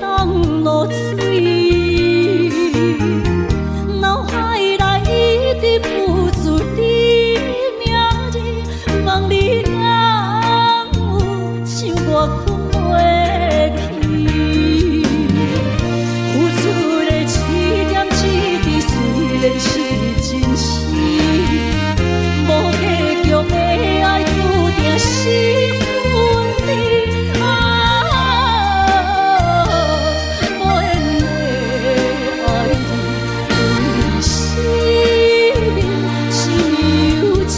落水，脑海内一直浮出你名字，望你敢有像我困袂去，付出的一点一滴虽然是真实。无假叫的爱注定是分离啊！无缘的爱为生是忧情。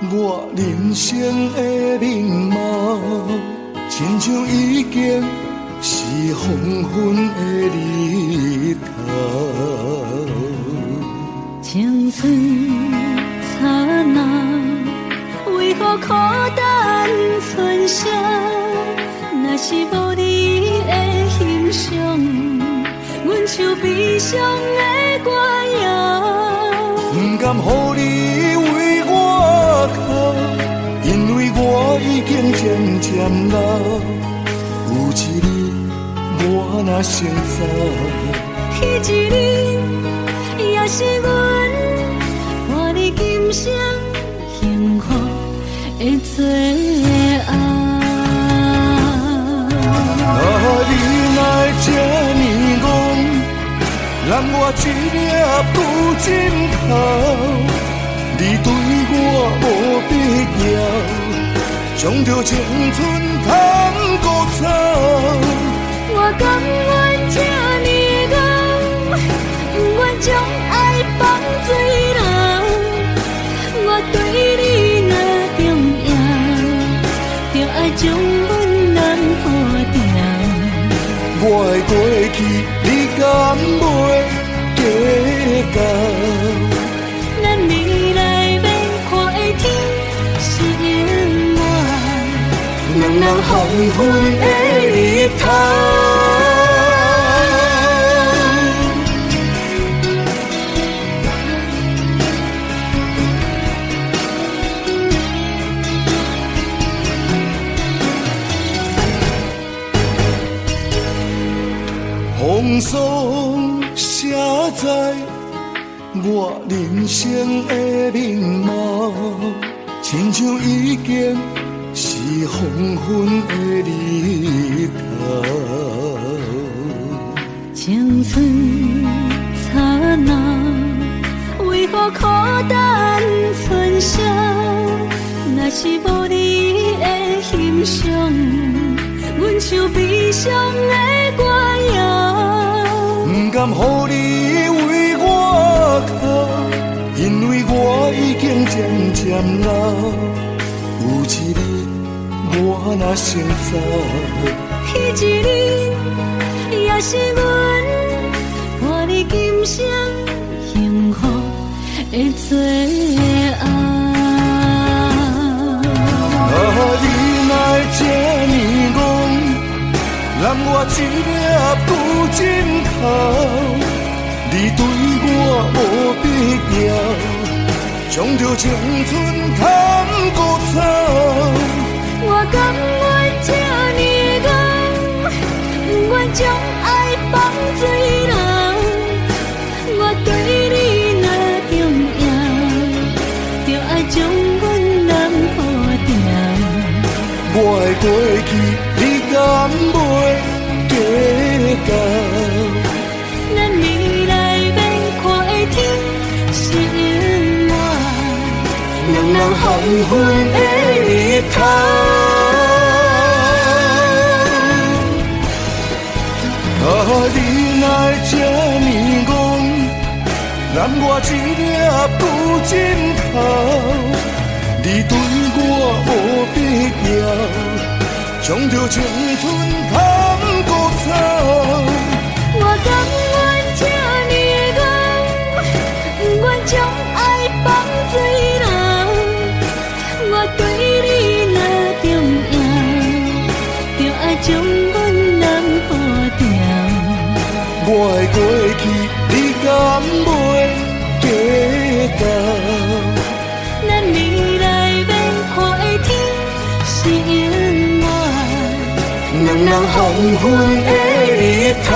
我人生的面貌，亲像已经是黄昏的日头。青春刹那，为何孤单存剩？若是无你的欣赏，阮像悲伤的歌谣。不甘予你为我哭，因为我已经渐渐老。有一日我若先走，彼一日也是阮伴你今生幸福的最后。啊，你哪会这呢戆，让我一粒不尽头。你对我无必要，将着青春通孤草。我甘愿这呢戆，不愿将爱放水流。我对你若重要，就爱将阮人破掉。我的过去，你敢袂计较？咱未来要看的天是永远，两人黄昏的日头。风霜写在我人生的面貌，亲像已经是黄昏的日头。青春刹那，为何孤单存剩？若是无你的欣赏，阮像悲伤的歌谣。不甘予你为我哭，因为我已经渐渐老。有一日我若先走，彼一日也是阮伴你今生幸福的最后。啊，你哪会这呢戆，让我一粒不尽头。你对我无必要，将着青春通孤草。我甘愿这呢戆，不愿将爱放水流。我对你若重要，就爱将阮人破掉。我的过去，你敢袂计较？咱未来要看的天是永远，两人黄昏的日头。啊，你哪会这呢戆，让我一粒不尽头。你对我无必要，将着青春通孤草。我甘愿这呢戆，不愿将爱放水流。我对你若重要，就爱将阮人破掉。我的过去，你敢袂计较？咱未来要看的天是永远，两人黄昏的日头。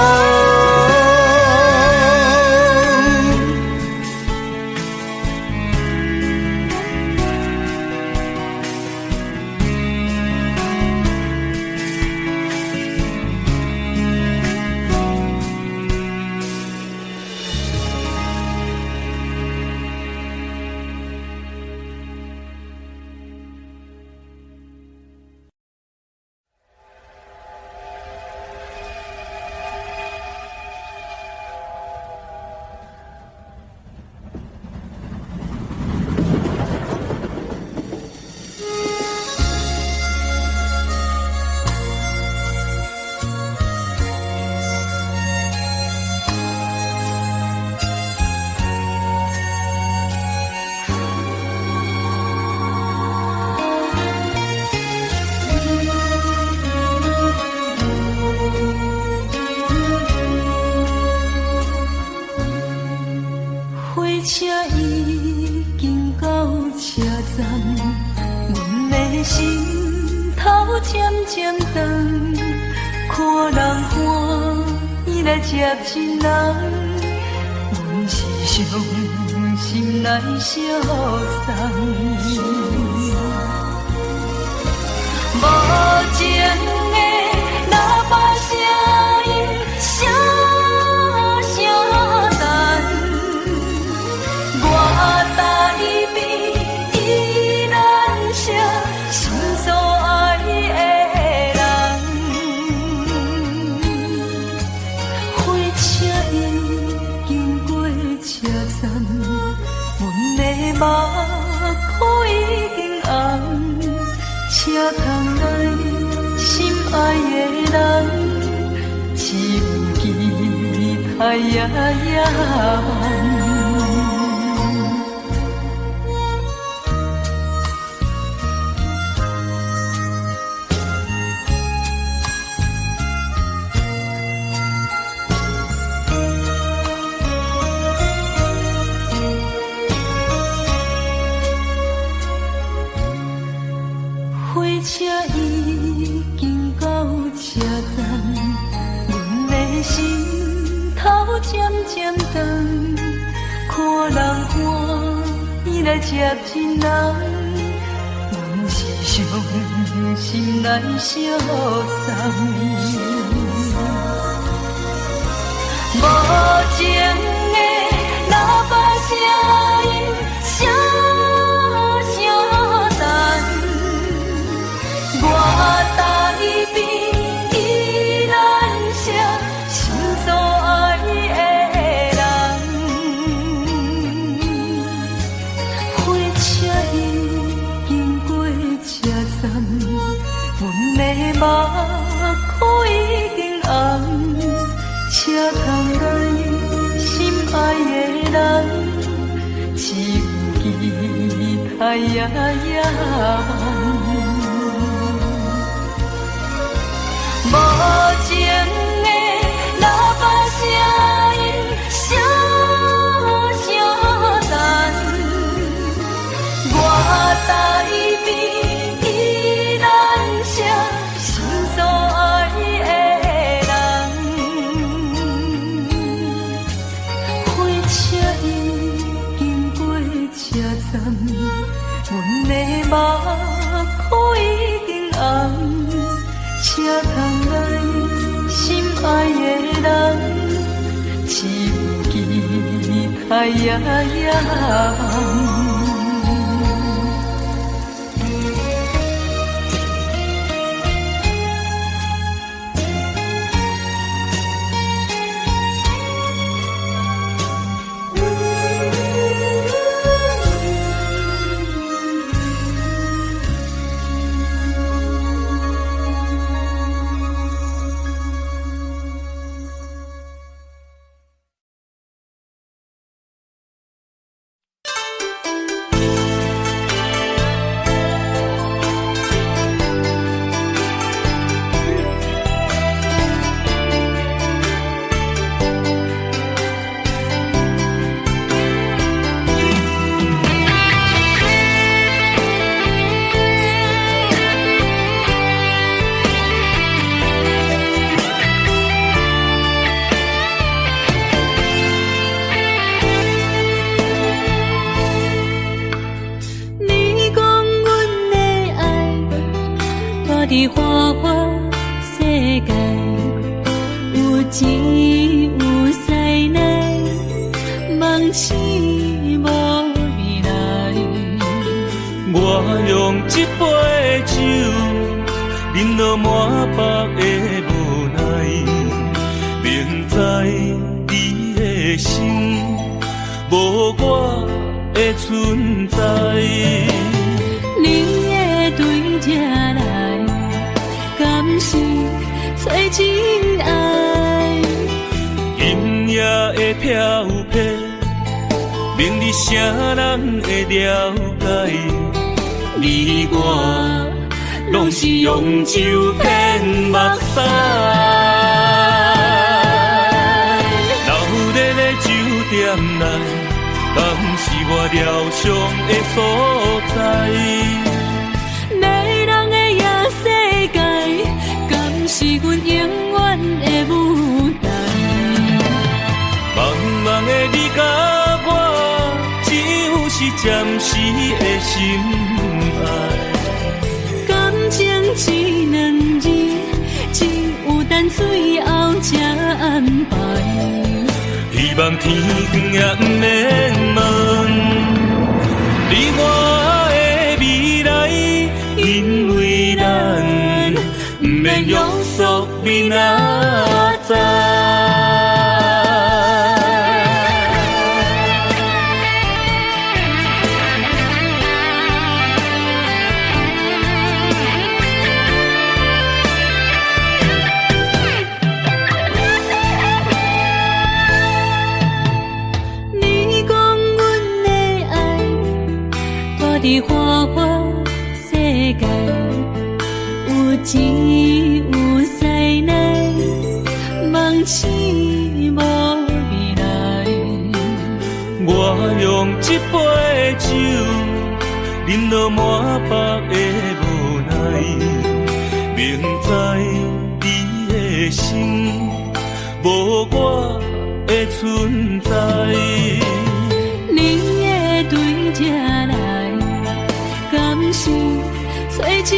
阮的心头渐渐长，看人欢喜来接亲人，阮是伤心来消送。无情的喇叭声音，声声等，我台边依然写心所爱的人。火车已经过车站，阮的目眶已经红。车窗内心爱的人，只有期待夜夜梦。火车已经到车站，阮的心头渐渐长，看人欢喜来接亲人，阮是伤心来消送。无情的喇叭声音，声声等。我台边依然写心所爱的人，火车已经过车站，阮的目眶已经红，车窗内心爱的人，只有期待夜夜梦。无情的喇叭声音，声声等，我台边依然写心所爱的人。火车已经过车站，阮的目眶已经红。车窗内心爱的人，只有期待夜夜梦。伫花花世界，有钱有势来，梦醒无未来。我用一杯酒，饮落满腹的无奈，明知你的心无我的存在。你的对这来，敢是找真爱？音乐的飘飘，明日谁人会了解？你我拢是用酒骗目屎，流热的酒店内，敢是我疗伤的所在。迷人的夜世界，敢是阮永远的舞台？茫茫的你甲我，只有是暂时的心爱。感情一两字，只有等最后才安排。希望天光也不免问你我的未来，因为咱不免约束明仔载。在花花世界，有钱有势来，梦醒无未来。我用一杯酒，饮落满腹的无奈，明知你的心无我的存在。你的对这来，敢是找真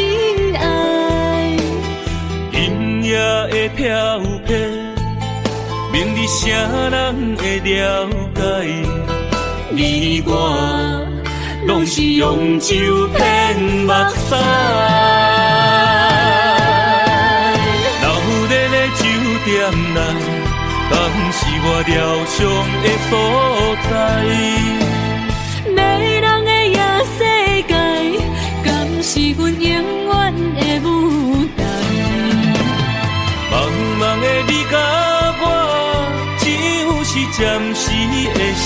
爱？音乐的飘飘，明日谁人会了解？你我拢是用酒骗目屎，留在了酒店内，敢是我疗伤的所在？迷人的夜世界，敢是阮永远的舞台？茫茫的你甲我，只有是暂时的心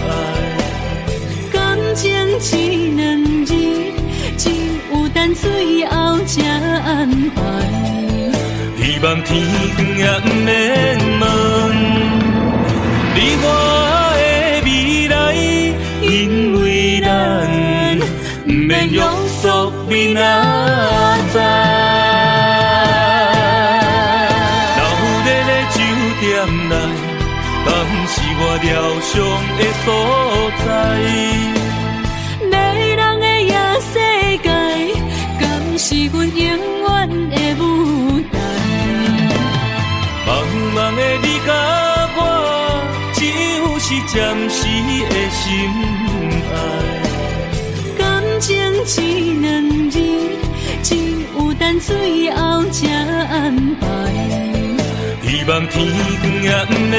爱。感情一两字，只有等最后才安排。希望天光也不免问你我的未来，因为咱不免约束明仔载。留在了酒店内，敢是我疗伤的所在？迷人的夜世界，敢是阮永远的舞台？茫茫的你甲我，只有是暂时的心爱。感情一两字，只有等最后才安排。希望天光也不免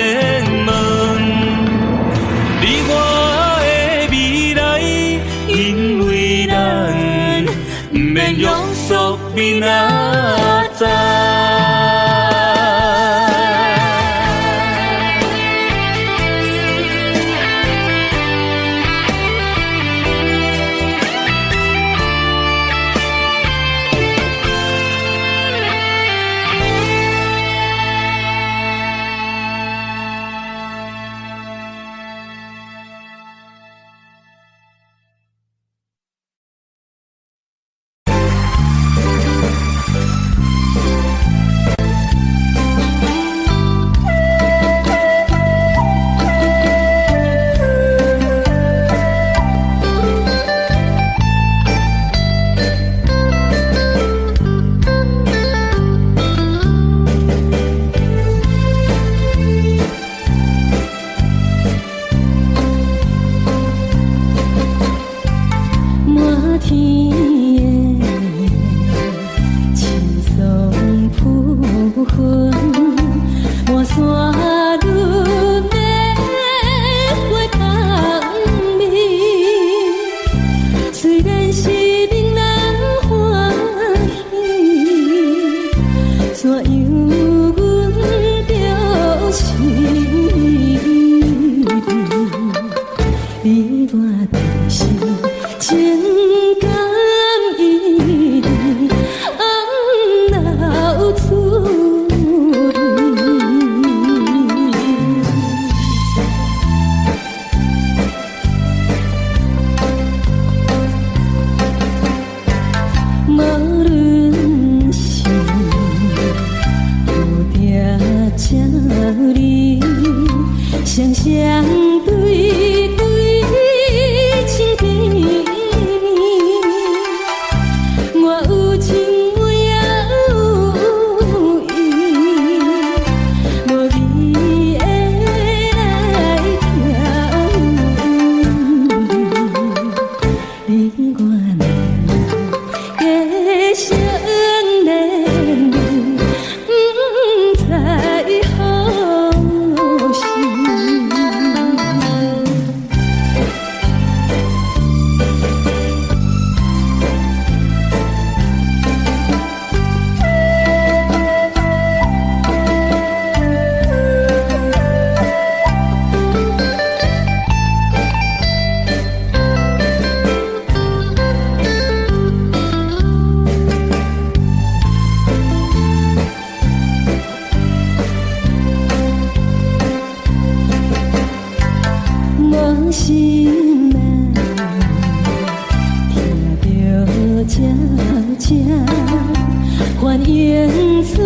问你我的未来，因为咱不免约束明仔载。的少年，不知何时。无心啊，听着渐渐反映春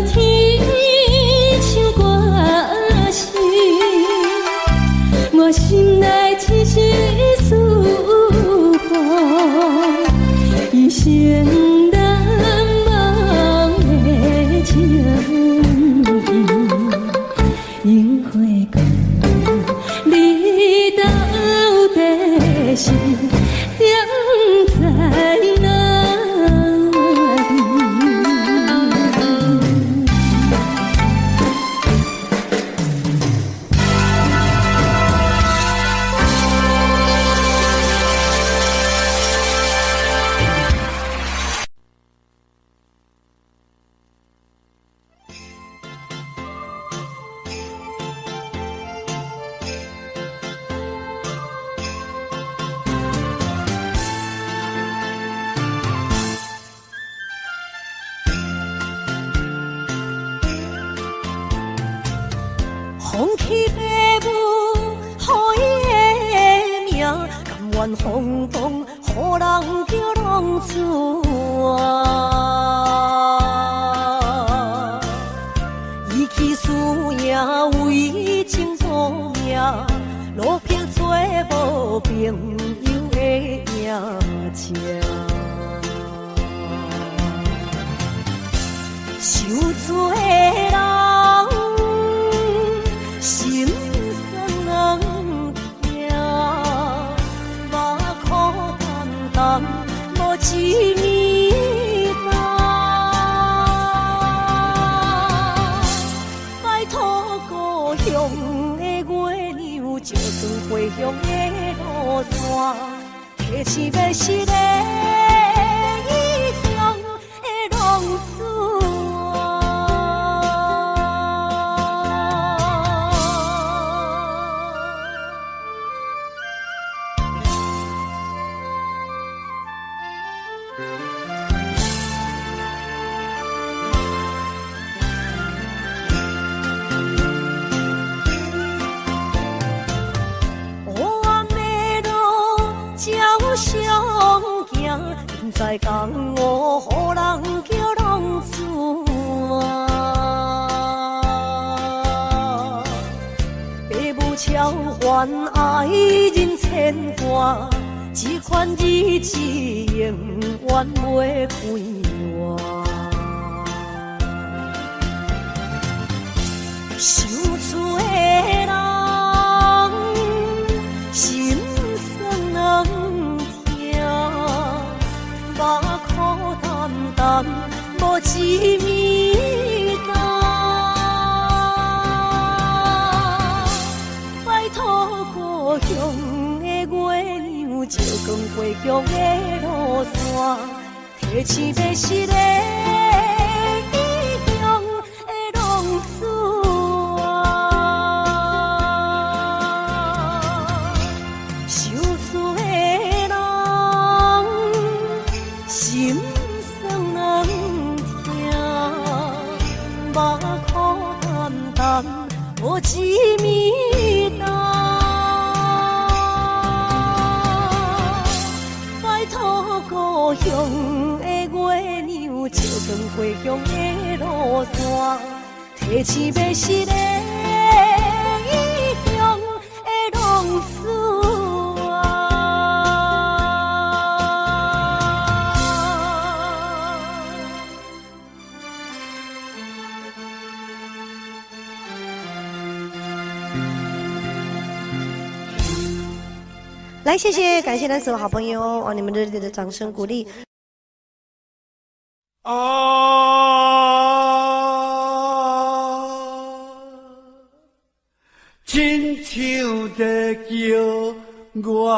天像歌声，我心内痴痴思慕，一生难忘的情樱花讲。你到底是踮在哪里？风起飞舞，予伊的名，甘愿风风，予人叫浪子啊。伊去输赢为情赌命，路撇做无朋友的赢情。受罪的人。心酸人听，目眶淡淡，无一面红。拜托故乡的月亮，照光回乡的路线，提醒要是个异乡的浪子。相行，现在江湖，予人叫浪子啊。父母超还爱人千万，这款日子永远袂归我。受罪的人，心酸人。目眶淡淡，无一面红。拜托故乡的月亮，照光回乡的路线，提醒要是个异乡的浪子啊。受罪的人。心酸人听，目眶淡淡，无一面红。拜托故乡的月亮，照光回乡的路线，提醒要是个异乡的浪子啊。来，谢谢，感谢咱所有好朋友哦，你们热烈的掌声鼓励。亲像在叫我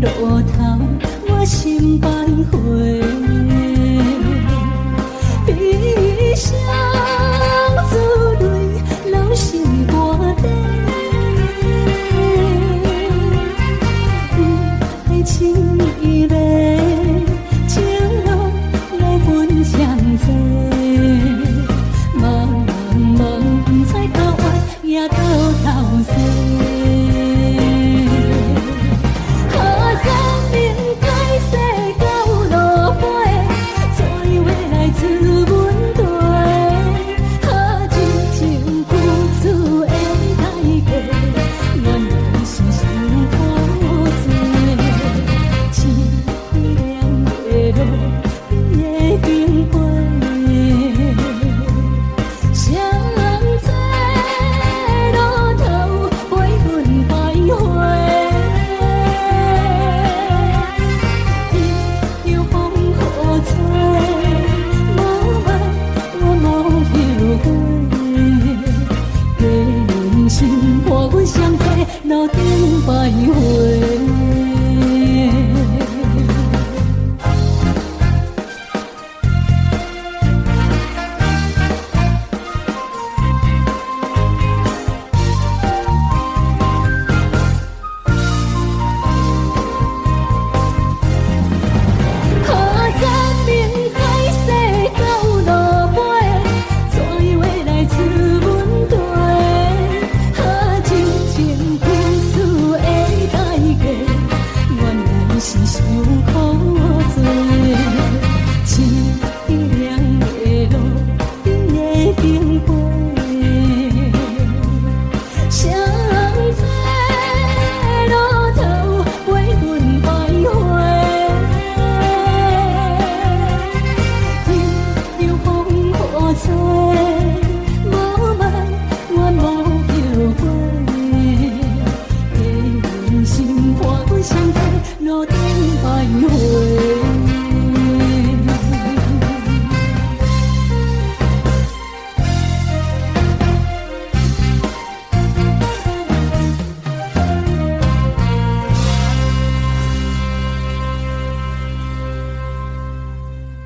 路头，我心徘徊。悲伤珠泪，流心肝底。爱情依恋，情路来分相济。茫茫不知到弯也到头西。路顶徘徊。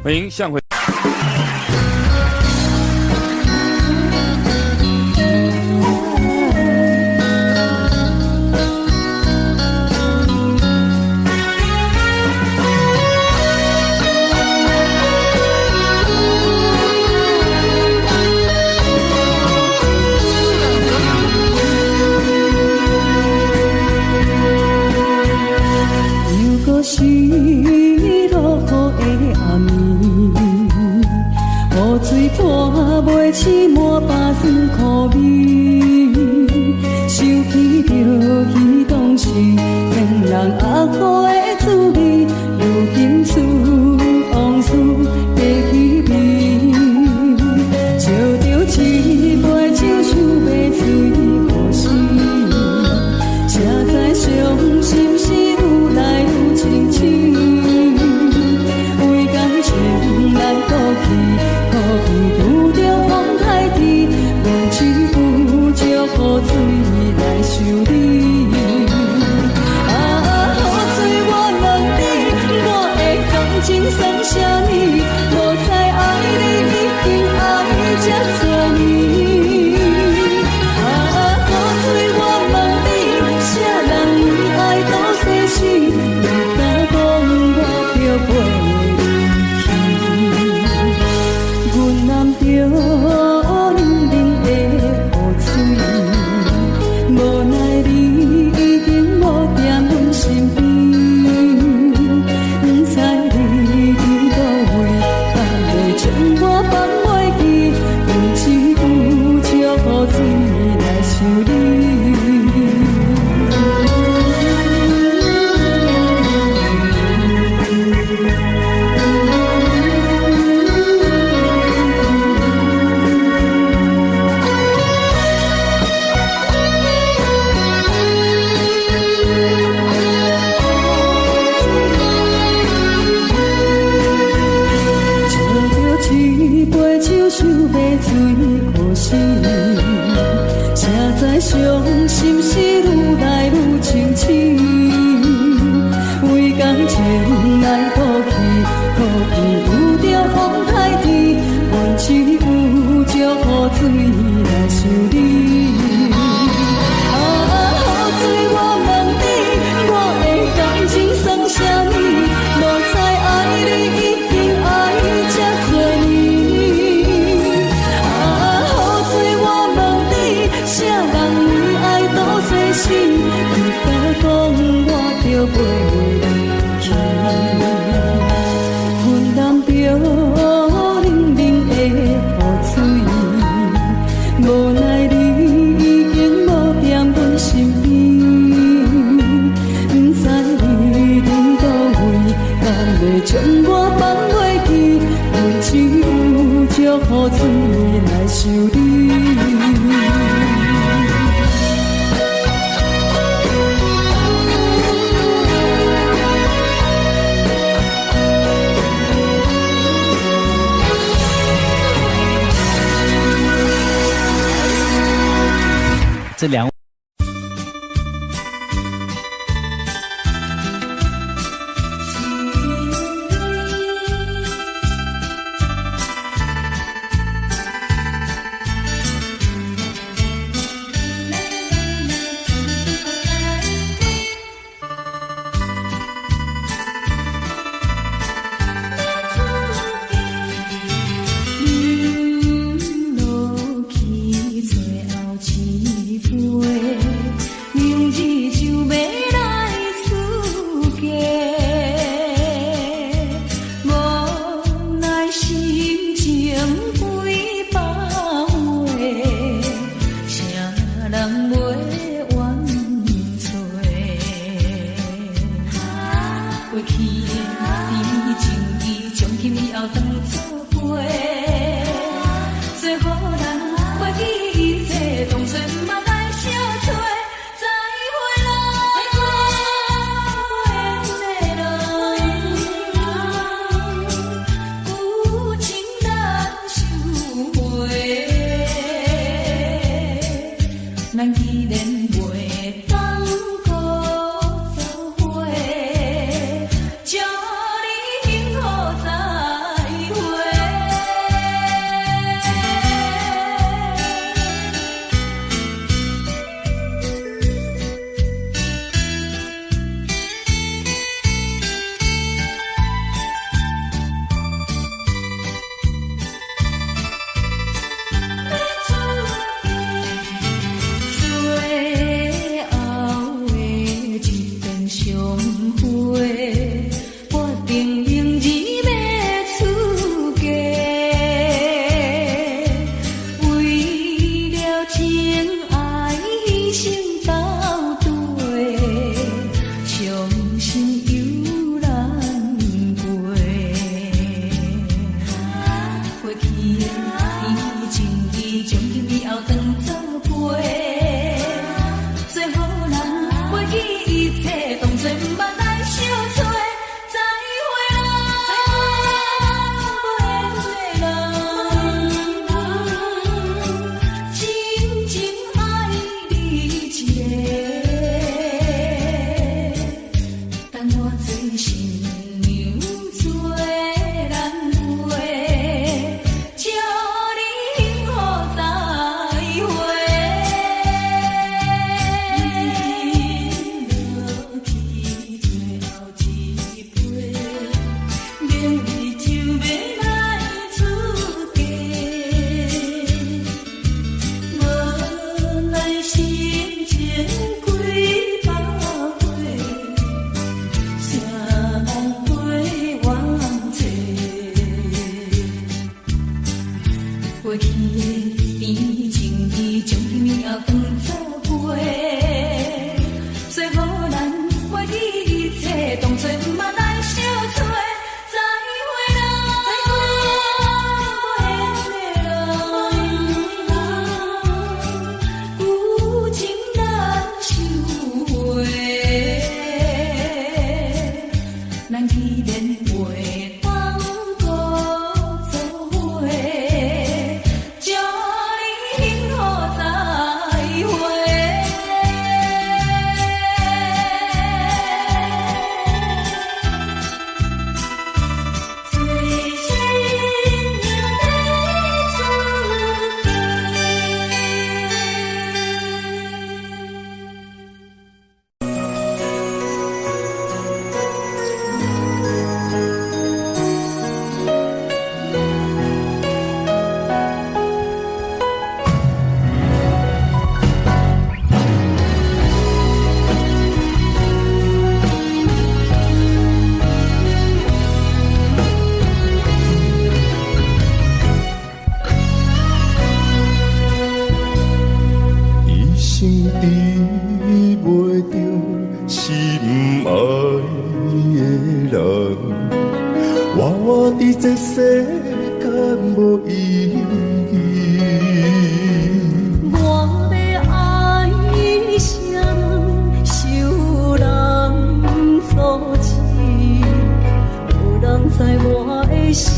欢迎向回。起满巴酸苦味，想起着彼当时骗人压苦的滋味，如今厝往事加稀微，烧着一杯酒想要醉互死，谁知伤心事愈来愈清醒，为感情来过去，可比拄着雨水来修理，雨水我问你，我的感情算啥物？无知爱你已经爱这多年。雨水我问你，啥人为爱到生死？你敢讲我着袂去？阮男着。无奈你已经无在阮身边，不知你伫倒位，敢会将我放袂记？用一句祝雨水来想你。想要醉互死，谁知伤心事愈来愈清醒，为心，伊甲讲我着袂离去。云南着冷冷的雨水，无奈你已经无踮阮身边，不知你伫倒位，敢会将我放袂记？阮只有祝雨水来想你。这两。祝你幸福再生治袂着心爱的人，我伫这世间无意义。我要爱谁人，受人所欺，无人知我的心疼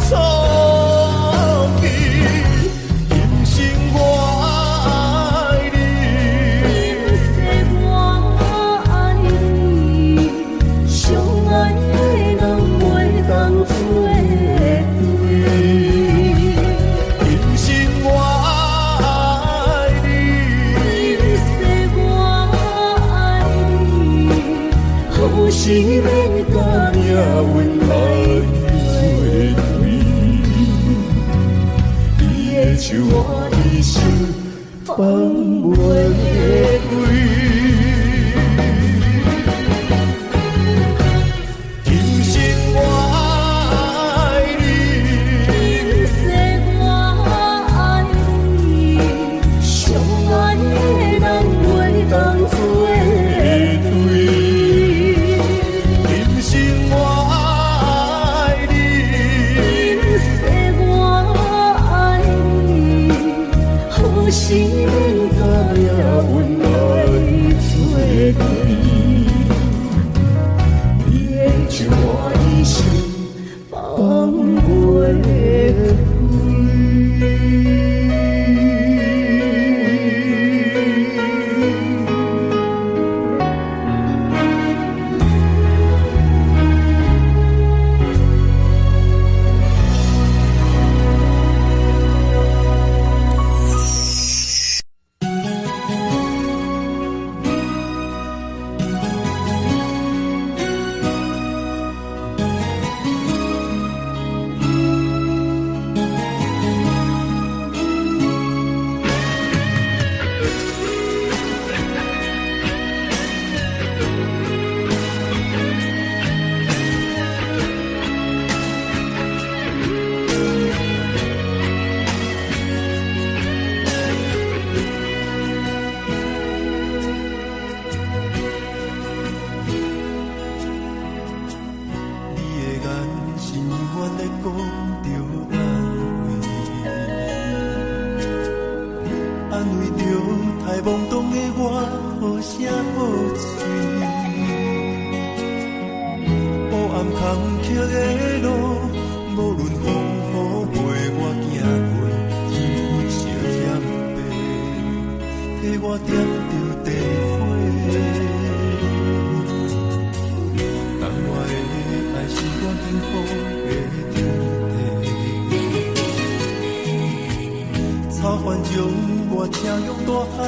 啥物。替我点着灯火。当我的爱是我幸福的天地，草原将我请用大汉，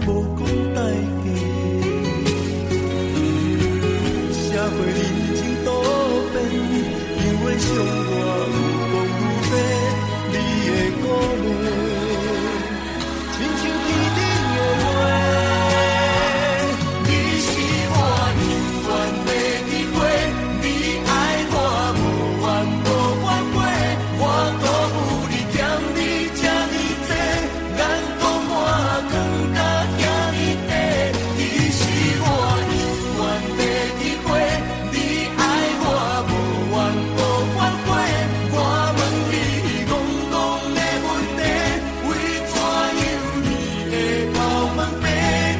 无讲代价。社会人情多变，因为相我有讲有白，你的鼓励，亲像天顶的花。你是我永远的机会，你爱我无怨无怨过，我辜负你欠你这么多，眼光满光甲遐尼短。你是我永远的机会，你爱我无怨无怨过，我问你戆戆的问题，为怎样你会头毛白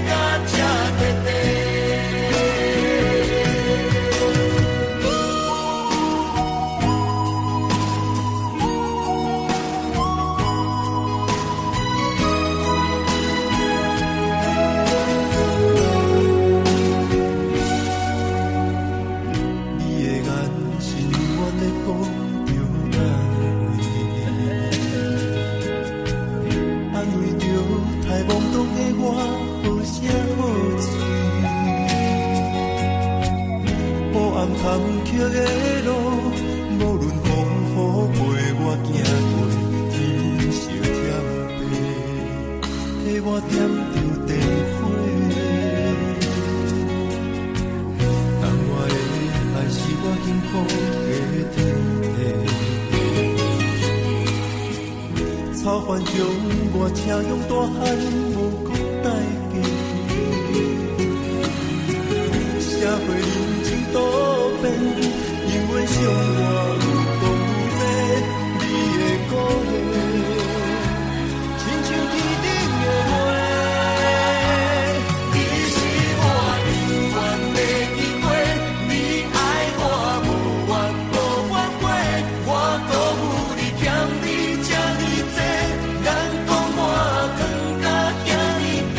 甲这短短？你的眼是永远在讲着安慰着太懵懂的我，好声好嘴。黑暗坎坷的路，无论风雨陪我行过，天色添白，替我点着灯火。当我的爱是我幸福的天地，草原将我请用大汉，无讲代价。社会人情多变，因为相我有讲有白，你的鼓励，亲像天顶的花。你是我永远的机会，你爱我无怨无怨过，我辜负你欠你这么多，眼光满光甲遐尼短。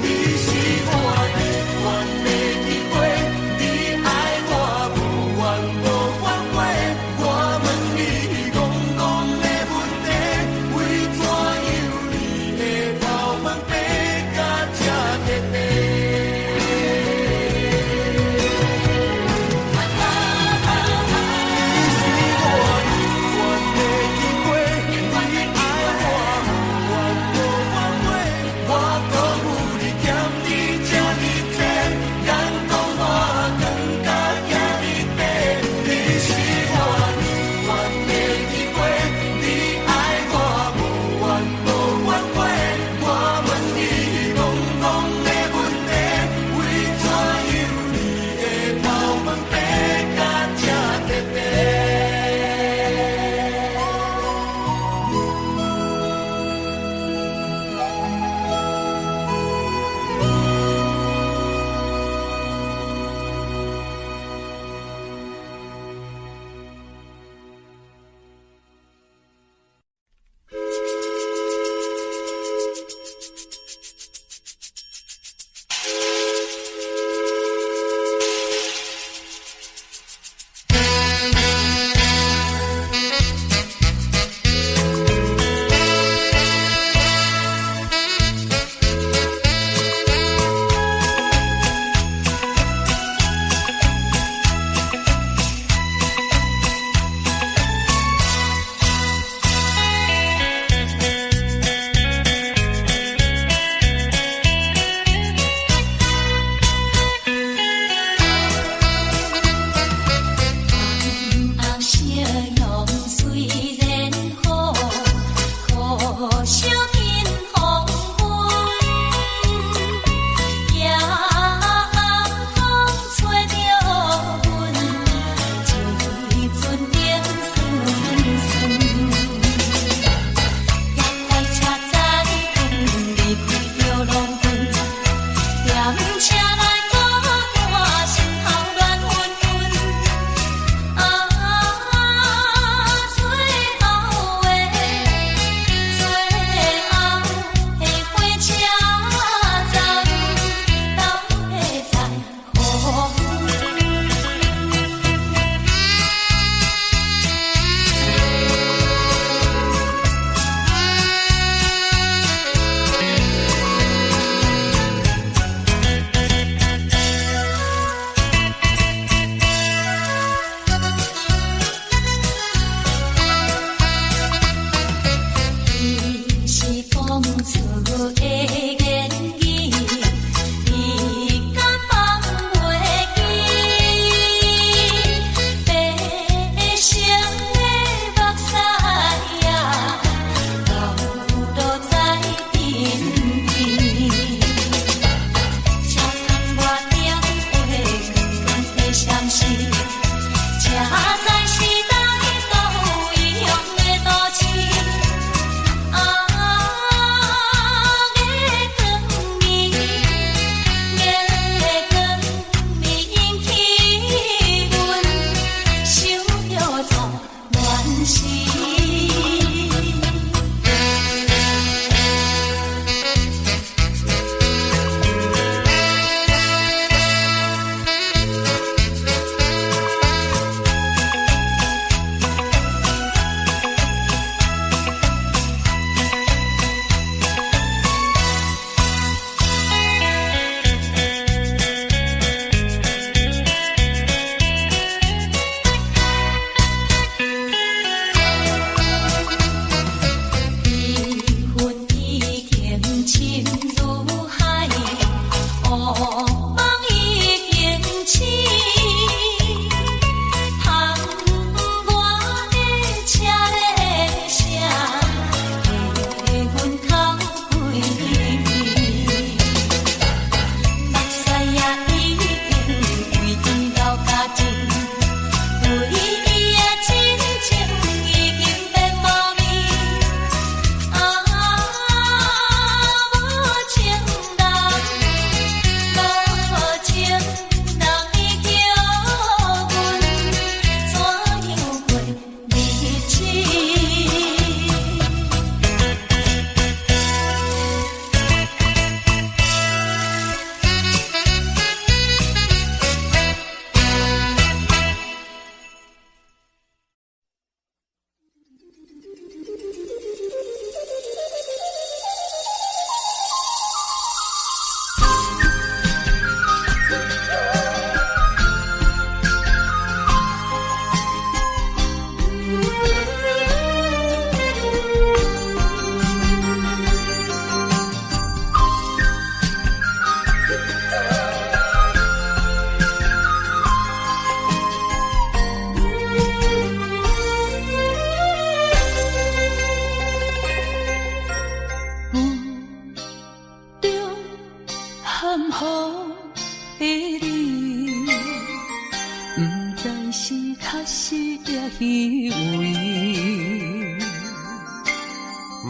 你是我永远的机会，你爱我无怨无怨过，我问你戆戆的问题，为怎样你会头毛白甲这短短？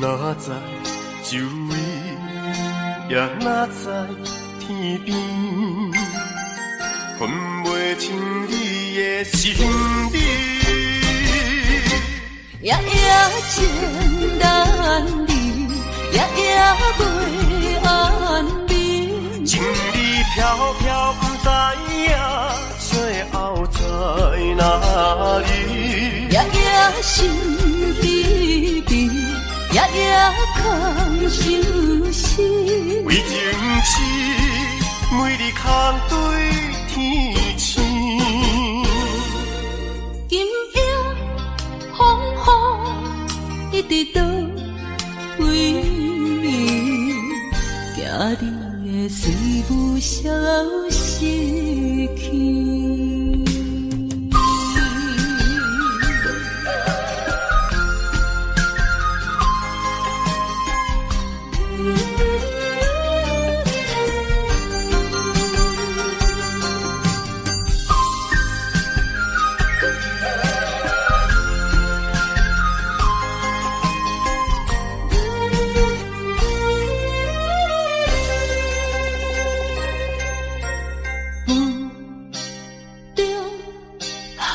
哪知周围，也哪知天边，分袂清你的心理。夜夜情难离，夜夜袂安眠。情意飘飘，不知影最后在哪里。夜夜心悲悲，夜夜空相思。为情痴，每日空对天星。今夜风雨一直倒位，惊你的水母消失去。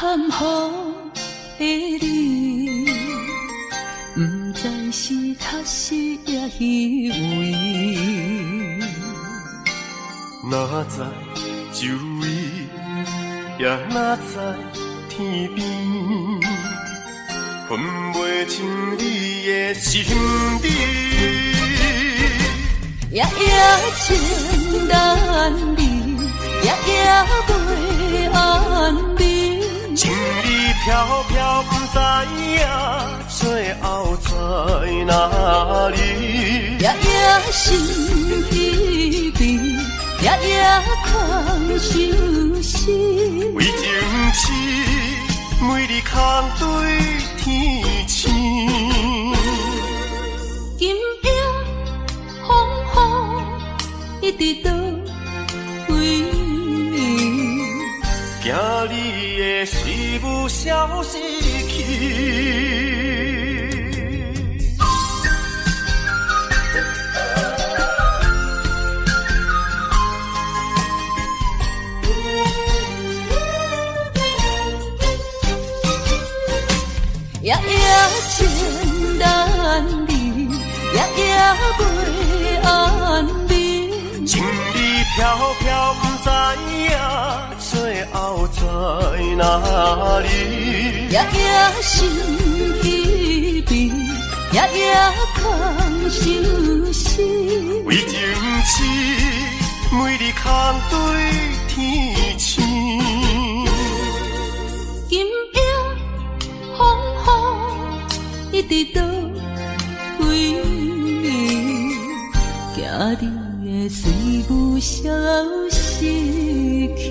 含糊的你，不知是确实也虚伪。哪知周围，也哪知天边，分袂清你的心理。夜夜情难离，夜夜袂安眠。情意飘飘，不知影最后在哪里。夜夜心稀微，夜夜空相思。为情痴，每日空对天星。今夜风雨一直到位，惊你的事物消失去。夜夜情难离，夜夜袂安眠。情意飘飘，不知影最后在哪里。夜夜心稀微，夜夜空相思。为情痴，每日空对天星。今夜风雨一直到位，惊你的随物消失去。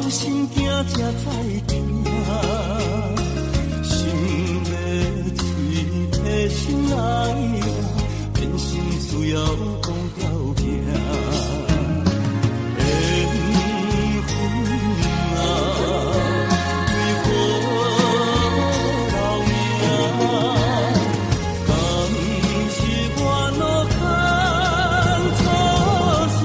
心惊才知听，心要嘴提心来听，变心需要讲条件。缘分啊，为何留名？敢是我路牵错线？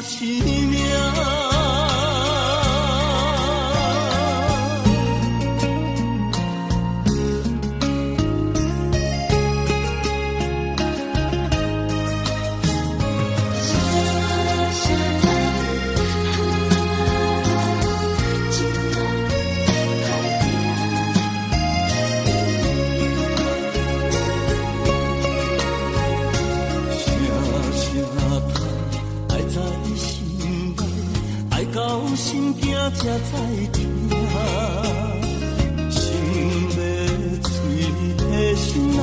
是命。心惊才知听，心要嘴提心来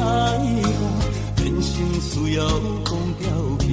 听，人生需要讲条件。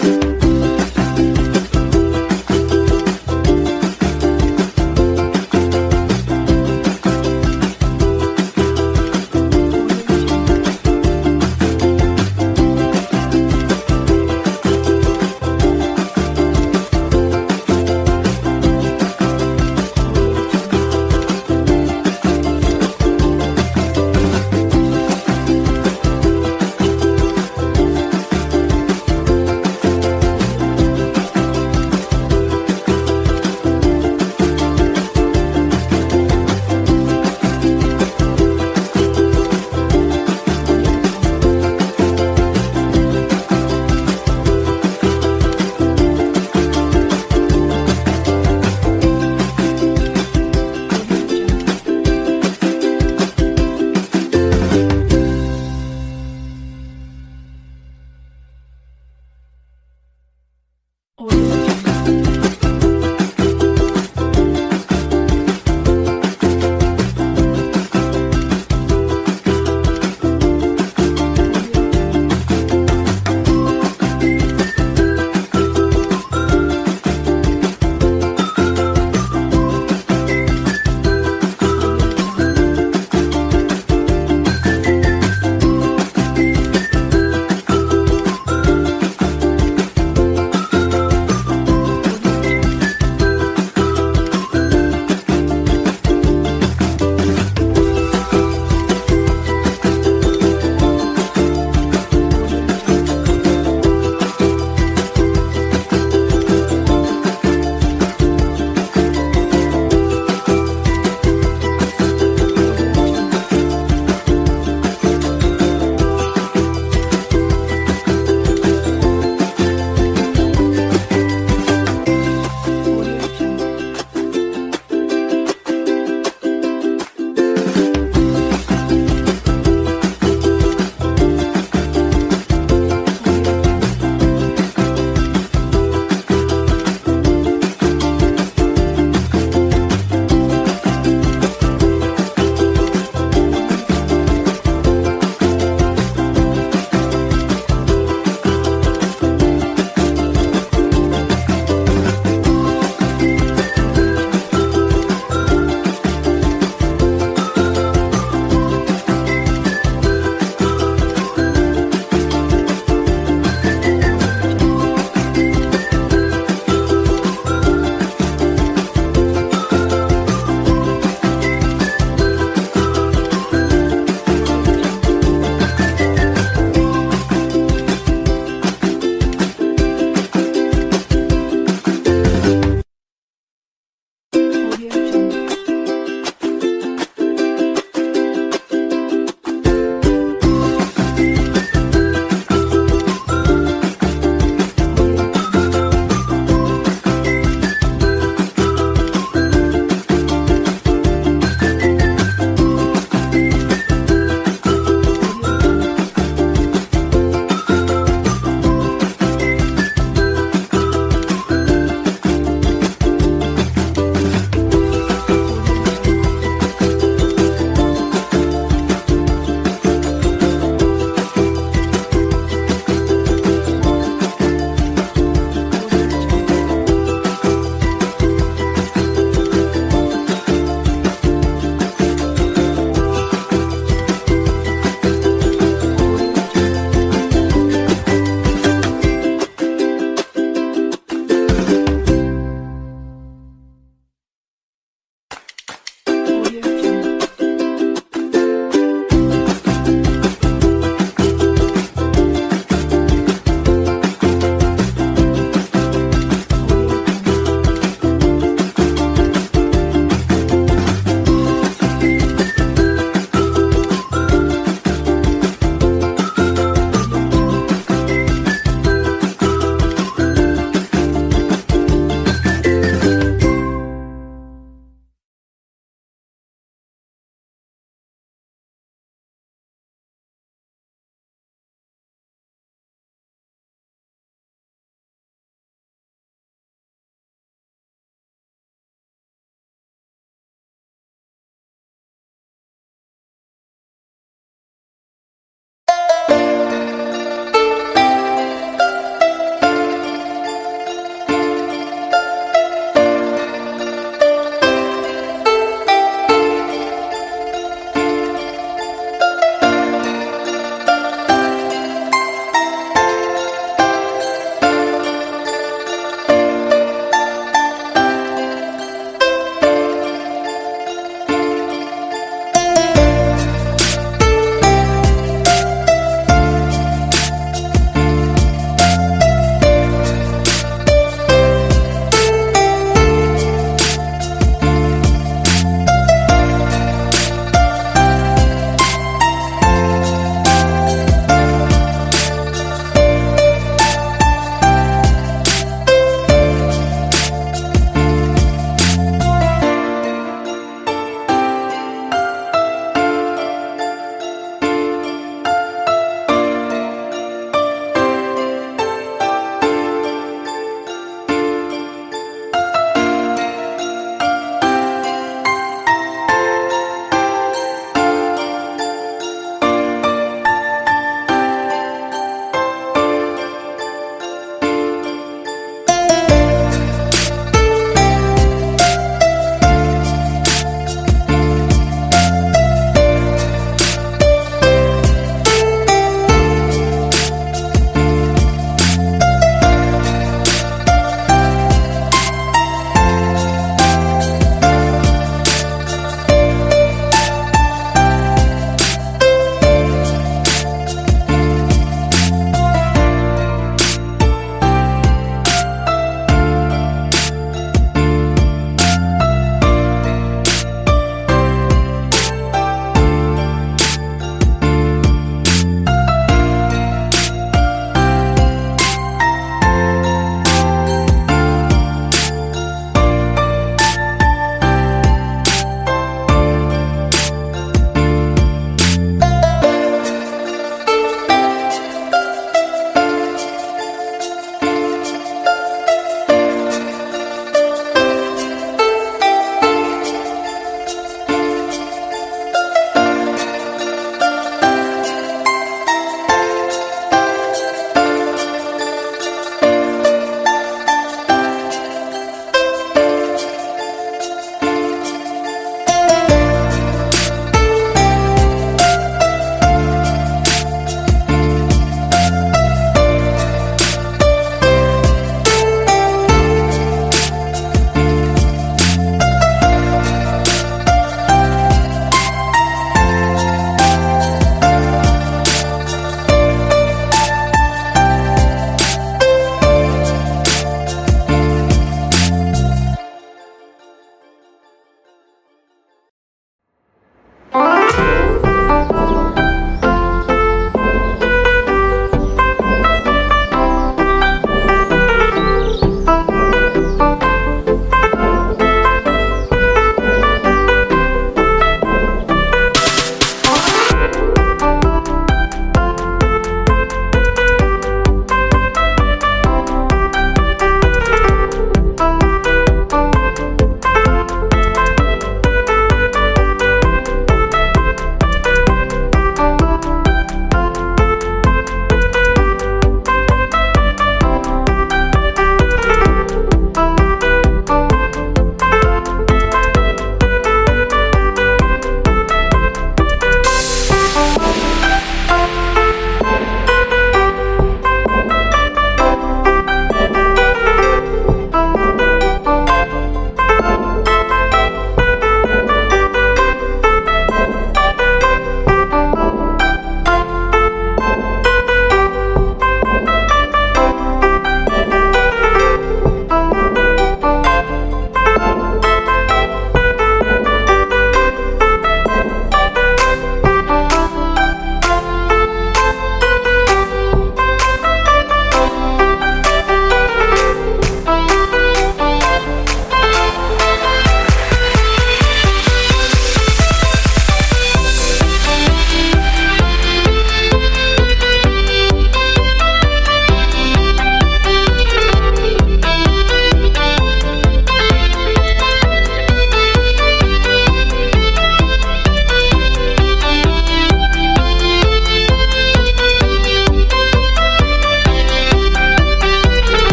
啊。